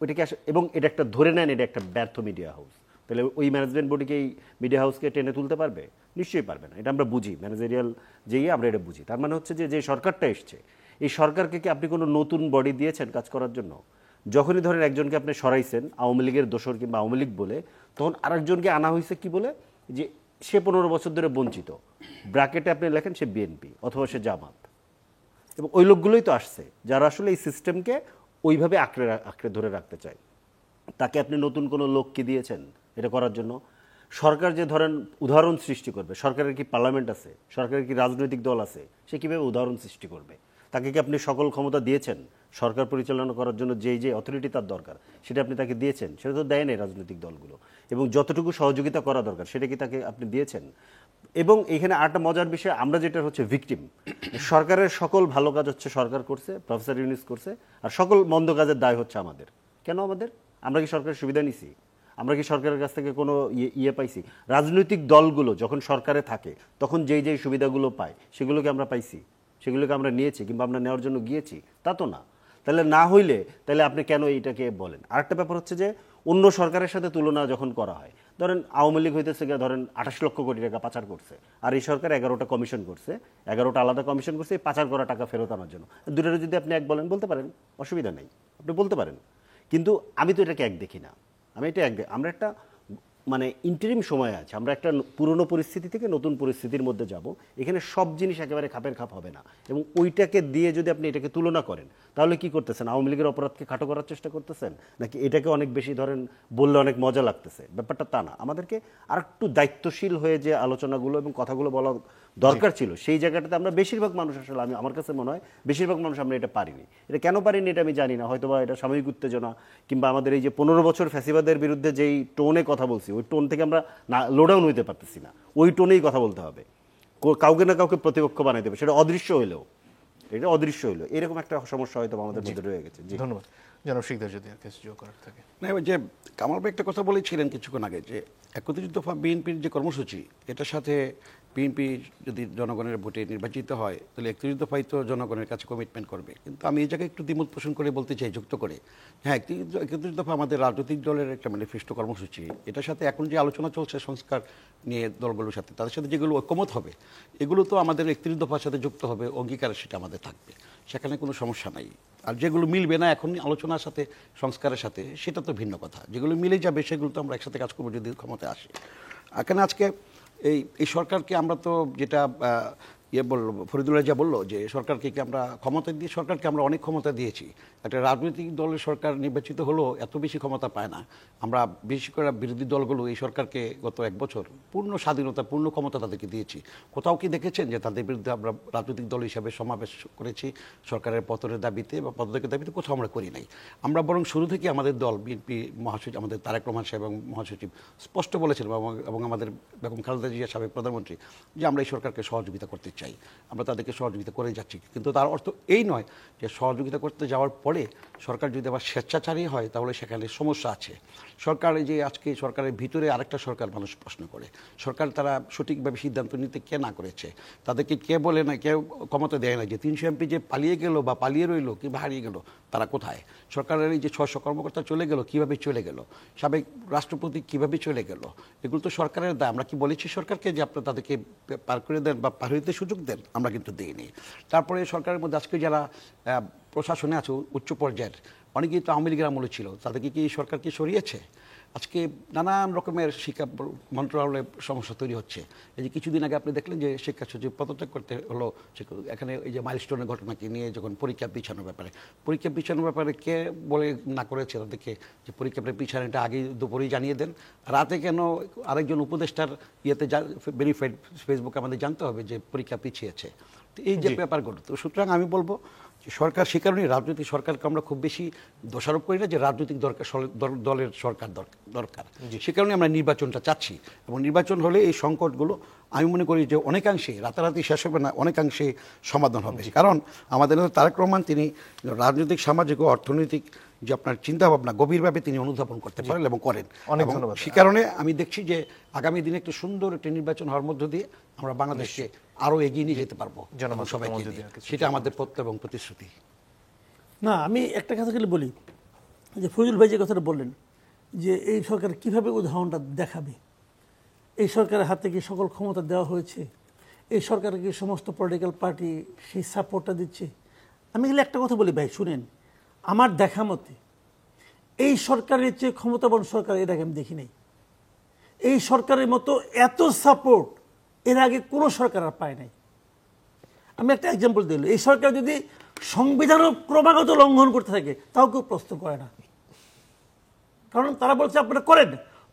ওইটাকে, এবং এটা একটা ধরে নেন এটা একটা ব্যর্থ মিডিয়া হাউস, তাহলে ওই ম্যানেজমেন্ট বডিকে এই মিডিয়া হাউসকে টেনে তুলতে পারবে? নিশ্চয়ই পারবে না। এটা আমরা বুঝি, ম্যানেজারিয়াল যেই আমরা এটা বুঝি। তার মানে হচ্ছে যে সরকারটা এসছে, এই সরকারকে কি আপনি কোনো নতুন বডি দিয়েছেন কাজ করার জন্য? যখনই ধরেন একজনকে আপনি সরাইছেন আওয়ামী লীগের দোসর কিংবা আওয়ামী লীগ বলে, তখন আরেকজনকে আনা হয়েছে কি বলে, যে সে 15 বছর ধরে বঞ্চিত, ব্র্যাকেটে আপনি লেখেন সে বিএনপি অথবা সে জামাত। এবং ওই লোকগুলোই তো আসছে যারা আসলে এই সিস্টেমকে ওইভাবে আঁকড়ে ধরে রাখতে চায়। তাকে আপনি নতুন কোনো লোককে দিয়েছেন এটা করার জন্য? সরকার যে ধরেন উদাহরণ সৃষ্টি করবে, সরকারের কি পার্লামেন্ট আছে, সরকারের কি রাজনৈতিক দল আছে, সে কীভাবে উদাহরণ সৃষ্টি করবে? তাকে কি আপনি সকল ক্ষমতা দিয়েছেন সরকার পরিচালনা করার জন্য? যে অথরিটি তার দরকার সেটা আপনি তাকে দিয়েছেন? সেটা তো দেয় নাই রাজনৈতিক দলগুলো। এবং যতটুকু সহযোগিতা করা দরকার সেটা কি তাকে আপনি দিয়েছেন? এবং এখানে আরেকটা মজার বিষয়, আমরা যেটা হচ্ছে ভিকটিম, সরকারের সকল ভালো কাজ হচ্ছে সরকার করছে, প্রফেসর ইউনূস করছে, আর সকল মন্দ কাজের দায় হচ্ছে আমাদের। কেন আমাদের? আমরা কি সরকারের সুবিধা নিছি? আমরা কি সরকারের কাছ থেকে কোনো ইয়ে পাইছি? রাজনৈতিক দলগুলো যখন সরকারে থাকে তখন যেই সুবিধাগুলো পায় সেগুলোকে আমরা পাইছি, সেগুলোকে আমরা নিয়েছি কিংবা আমরা নেওয়ার জন্য গিয়েছি? তা তো না। তাহলে না হইলে তাহলে আপনি কেন এইটাকে বলেন? আরেকটা ব্যাপার হচ্ছে যে অন্য সরকারের সাথে তুলনা যখন করা হয়, ধরেন আওয়ামী লীগ হইতেছে গিয়ে ধরেন 28 লক্ষ কোটি টাকা পাচার করছে, আর এই সরকার 11টা কমিশন করছে, 11টা আলাদা কমিশন করছে এই পাচার করা টাকা ফেরত আনার জন্য। দুটোর যদি আপনি এক বলতে পারেন, অসুবিধা নেই, আপনি বলতে পারেন। কিন্তু আমি তো এটাকে এক দেখি না। আমি এটা আমরা একটা মানে ইন্টারিম সময় আছে, আমরা একটা পুরনো পরিস্থিতি থেকে নতুন পরিস্থিতির মধ্যে যাব। এখানে সব জিনিস একেবারে খাপের খাপ হবে না। এবং ওইটাকে দিয়ে যদি আপনি এটাকে তুলনা করেন তাহলে কি করতেছেন? আওয়ামী লীগের অপরাধকে খাটো করার চেষ্টা করতেছেন, নাকি এটাকে অনেক বেশি ধরেন বললে অনেক মজা লাগতেছে? ব্যাপারটা তা না। আমাদেরকে আর একটু দায়িত্বশীল হয়ে যে আলোচনাগুলো এবং কথাগুলো বলা দরকার ছিল সেই জায়গাটাতে আমরা বেশিরভাগ মানুষ আসলে, আমার কাছে মনে হয় বেশিরভাগ মানুষ আমরা এটা পারিনি। এটা কেন পারিনি এটা আমি জানি না, হয়তোবা এটা সাময়িক উত্তেজনা কিংবা আমাদের এই যে 15 বছর ফ্যাসিবাদের বিরুদ্ধে যেই টোনে কথা বলছি ওই টোন থেকে আমরা না লোডাউন হইতে পারতেছি না। ওই টোনেই কথা বলতে হবে, কাউকে না কাউকে প্রতিপক্ষ বানাইতে হবে, সেটা অদৃশ্য হইলেও। এটা অদৃশ্য হইলো, এরকম একটা সমস্যা হয়তো আমাদের মধ্যে রয়ে গেছে। ধন্যবাদ। জনাব শিকদার যদি আর কিছু যোগ করার থাকে। না, ওই যে কামাল ভাই একটা কথা বলেছিলেন কিছুক্ষণ আগে যে 31 দফা বিএনপির যে কর্মসূচি, এটার সাথে বিএনপি যদি জনগণের ভোটে নির্বাচিত হয় তাহলে 31 দফাই তো জনগণের কাছে কমিটমেন্ট করবে। কিন্তু আমি এই জায়গায় একটু দ্বিমত পোষণ করে বলতে চাই, যুক্ত করে, হ্যাঁ 31 দফা আমাদের রাজনৈতিক দলের একটা ম্যানিফেস্টো কর্মসূচি। এটার সাথে এখন যে আলোচনা চলছে সংস্কার নিয়ে দলগুলোর সাথে, তাদের সাথে যেগুলো ঐক্যমত হবে এগুলো তো আমাদের 31 দফার সাথে যুক্ত হবে, অঙ্গীকার সেটা আমাদের থাকবে, সেখানে কোনো সমস্যা নাই। আর যেগুলো মিলবে না এখন আলোচনার সাথে সংস্কারের সাথে, সেটা তো ভিন্ন কথা। যেগুলো মিলে যাবে সেগুলো তো আমরা একসাথে কাজ করবো যদি ক্ষমতায় আসে। এখানে আজকে এই সরকারকে আমরা তো যেটা বললো ফরিদুল্লাহ যা বললো যে সরকারকে কি আমরা ক্ষমতা দিয়ে, সরকারকে আমরা অনেক ক্ষমতা দিয়েছি। একটা রাজনৈতিক দলের সরকার নির্বাচিত হলেও এত বেশি ক্ষমতা পায় না। আমরা বিশেষ করে বিরোধী দলগুলো এই সরকারকে গত 1 বছর পূর্ণ স্বাধীনতা, পূর্ণ ক্ষমতা তাদেরকে দিয়েছি। কোথাও কি দেখেছেন যে তাদের বিরুদ্ধে আমরা রাজনৈতিক দল হিসাবে সমাবেশ করেছি সরকারের পতনের দাবিতে বা পদত্যাগের দাবিতে? কোথাও আমরা করি নাই। আমরা বরং শুরু থেকে আমাদের দল বিএনপি মহাসচিব আমাদের তারেক রহমান সাহেব এবং মহাসচিব স্পষ্ট বলেছেন এবং আমাদের বেগম খালেদা জিয়া সাবেক প্রধানমন্ত্রী যে আমরা এই সরকারকে সহযোগিতা করতে চাই, আমরা তাদেরকে সহযোগিতা করে যাচ্ছি। কিন্তু তার অর্থ এই নয় যে সহযোগিতা করতে যাওয়ার পরে সরকার যদি আবার স্বেচ্ছাচারী হয় তাহলে সেখানে সমস্যা আছে। সরকার যে আজকে সরকারের ভিতরে আরেকটা সরকার মানুষ প্রশ্ন করে, সরকার তারা সঠিকভাবে সিদ্ধান্ত নিতে কে না করেছে, তাদেরকে কে বলে না, কেউ ক্ষমতা দেয় না যে 300 এমপি যে পালিয়ে গেল বা পালিয়ে রইল কিংবা হারিয়ে গেল তারা কোথায়, সরকারের এই যে 600 কর্মকর্তা চলে গেল কিভাবে চলে গেল, সাবেক রাষ্ট্রপতি কিভাবে চলে গেল, এগুলো তো সরকারের দায়। আমরা কি বলেছি সরকারকে যে আপনারা তাদেরকে পার করে দেন বা পার হইতে সুযোগ দেন? আমরা কিন্তু দিইনি। তারপরে সরকারের মধ্যে আজকে যারা প্রশাসনে আছে উচ্চ পর্যায়ের অনেকেই তো আওয়ামী লীগের আমলে ছিল, তাদেরকে কি সরকার কি সরিয়েছে? আজকে নানান রকমের শিক্ষা মন্ত্রণালয়ে সমস্যা তৈরি হচ্ছে। এই যে কিছুদিন আগে আপনি দেখলেন যে শিক্ষা সচিব পদত্যাগ করতে হলো, এখানে এই যে মাইলস্টোনের ঘটনাকে নিয়ে যখন পরীক্ষা পিছানোর ব্যাপারে কে বলে না করেছে তাদেরকে যে পরীক্ষা পিছানোটা আগে দুপুরেই জানিয়ে দেন, রাতে কেন আরেকজন উপদেষ্টার ইয়েতে ভেরিফাইড ফেসবুকে আমাদের জানতে হবে যে পরীক্ষা পিছিয়েছে। তো এই যে ব্যাপারগুলো, তো সুতরাং আমি বলবো সরকার সে কারণে রাজনৈতিক সরকারকে আমরা খুব বেশি দোষারোপ করি না যে রাজনৈতিক দলের সরকার দরকার, সে কারণে আমরা নির্বাচনটা চাচ্ছি। এবং নির্বাচন হলে এই সংকটগুলো আমি মনে করি যে অনেকাংশে রাতারাতি শেষ হবে না, অনেকাংশে সমাধান হবে। কারণ আমাদের তারেক রহমান তিনি রাজনৈতিক, সামাজিক ও অর্থনৈতিক যে আপনার চিন্তাভাবনা গভীরভাবে তিনি অনুধাবন করতে পারেন এবং করেন। অনেক ধন্যবাদ। সে কারণে আমি দেখছি যে আগামী দিনে একটু সুন্দর একটি নির্বাচন হওয়ার মধ্য দিয়ে আমরা বাংলাদেশকে আরো এগিয়ে নিয়ে যেতে পারবো সবাইকে, সেটা আমাদের প্রত্যয় এবং প্রতিশ্রুতি। না, আমি একটা কথা খালি বলি যে ফজল ভাই যে কথাটা বললেন যে এই সরকার কিভাবে উদাহরণটা দেখাবে, এই সরকারের হাতে কি সকল ক্ষমতা দেওয়া হয়েছে, এই সরকারকে সমস্ত পলিটিক্যাল পার্টি সেই সাপোর্টটা দিচ্ছে। আমি খালি একটা কথা বলি ভাই শুনেন, আমার দেখা মতে এই সরকারের চেয়ে ক্ষমতাবান সরকার এর আগে আমি দেখি নাই। এই সরকারের মতো এত সাপোর্ট এর আগে কোনো সরকার আর পায় নাই। আমি একটা এক্সাম্পল দিল, এই সরকার যদি সংবিধানও ক্রমাগত লঙ্ঘন করতে থাকে তাও কেউ প্রশ্ন করে না, কারণ তারা বলছে আপনারা করেন।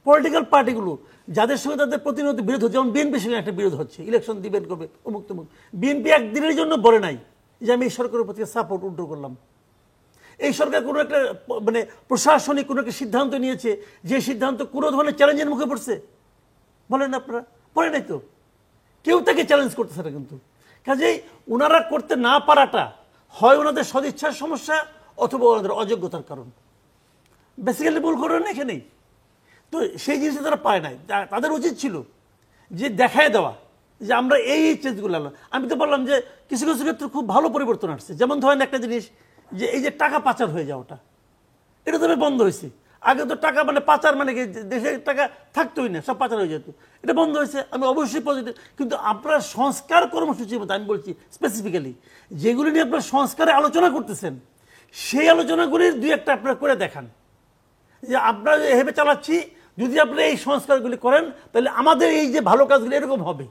পলিটিক্যাল পার্টিগুলো যাদের সঙ্গে তাদের প্রতিনিয়ত বিরোধ হচ্ছে, যেমন বিএনপির সঙ্গে একটা বিরোধ হচ্ছে, ইলেকশন দিবেন কবে অমুক তমুক, বিএনপি একদিনের জন্য বলে নাই যে আমি এই সরকারের প্রতি সাপোর্ট উল্টো করলাম। এই সরকার কোনো একটা মানে প্রশাসনিক কোনো একটা সিদ্ধান্ত নিয়েছে, যে সিদ্ধান্ত কোনো ধরনের চ্যালেঞ্জের মুখে পড়ছে, বলেন আপনারা, পড়ে নাই তো, কেউ তাকে চ্যালেঞ্জ করতেছে না। কিন্তু কাজেই ওনারা করতে না পারাটা হয় ওনাদের সদিচ্ছার সমস্যা অথবা ওনাদের অযোগ্যতার কারণ, বেসিক্যালি ভুল করেন এখানেই। তো সেই জিনিসটা তারা পায় নাই। তাদের উচিত ছিল যে দেখায় দেওয়া যে আমরা এই চেঞ্জগুলো আনলাম। আমি তো বললাম যে কিছু কিছু ক্ষেত্রে খুব ভালো পরিবর্তন আসছে। যেমন ধরেন একটা জিনিস, যে এই যে টাকা পাচার হয়ে যাওয়াটা, এটা তবে বন্ধ হয়েছে। আগে তো টাকা মানে পাচার মানে কি, দেশে টাকা থাকতোই না, সব পাচার হয়ে যেত, এটা বন্ধ হয়েছে, আমি অবশ্যই পজিটিভ। কিন্তু আপনারা সংস্কার কর্মসূচির মধ্যে আমি বলছি স্পেসিফিক্যালি যেগুলি নিয়ে আপনারা সংস্কারে আলোচনা করতেছেন, সেই আলোচনাগুলির দুই একটা আপনারা করে দেখান যে আপনারা এভাবে চালাচ্ছি, যদি আপনারা এই সংস্কারগুলি করেন তাহলে আমাদের এই যে ভালো কাজগুলি এরকম হবে,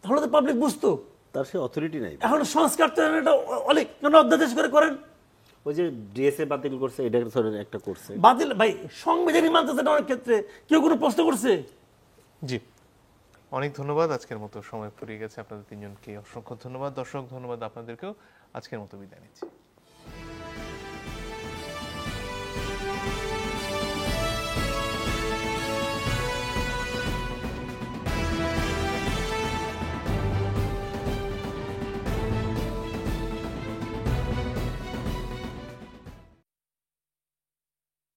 তাহলে তো পাবলিক বুঝতো। তার সে অথরিটি নাই। এখন সংস্কার তো এটা অনেক কেন অধ্যাদেশ করে করেন, ওই যে ডিএসএ বাতিল করছে, এটা ধরেন একটা করছে বাতিল, ভাই সংবিধানই মানতেছে না অনেক ক্ষেত্রে, কেউ কোনো প্রশ্ন করছে? জি, অনেক ধন্যবাদ। আজকের মতো সময় ফুরিয়ে গেছে। আপনাদের তিনজনকে অসংখ্য ধন্যবাদ। দর্শক ধন্যবাদ আপনাদেরকেও। আজকের মতো বিদায় নিচ্ছি।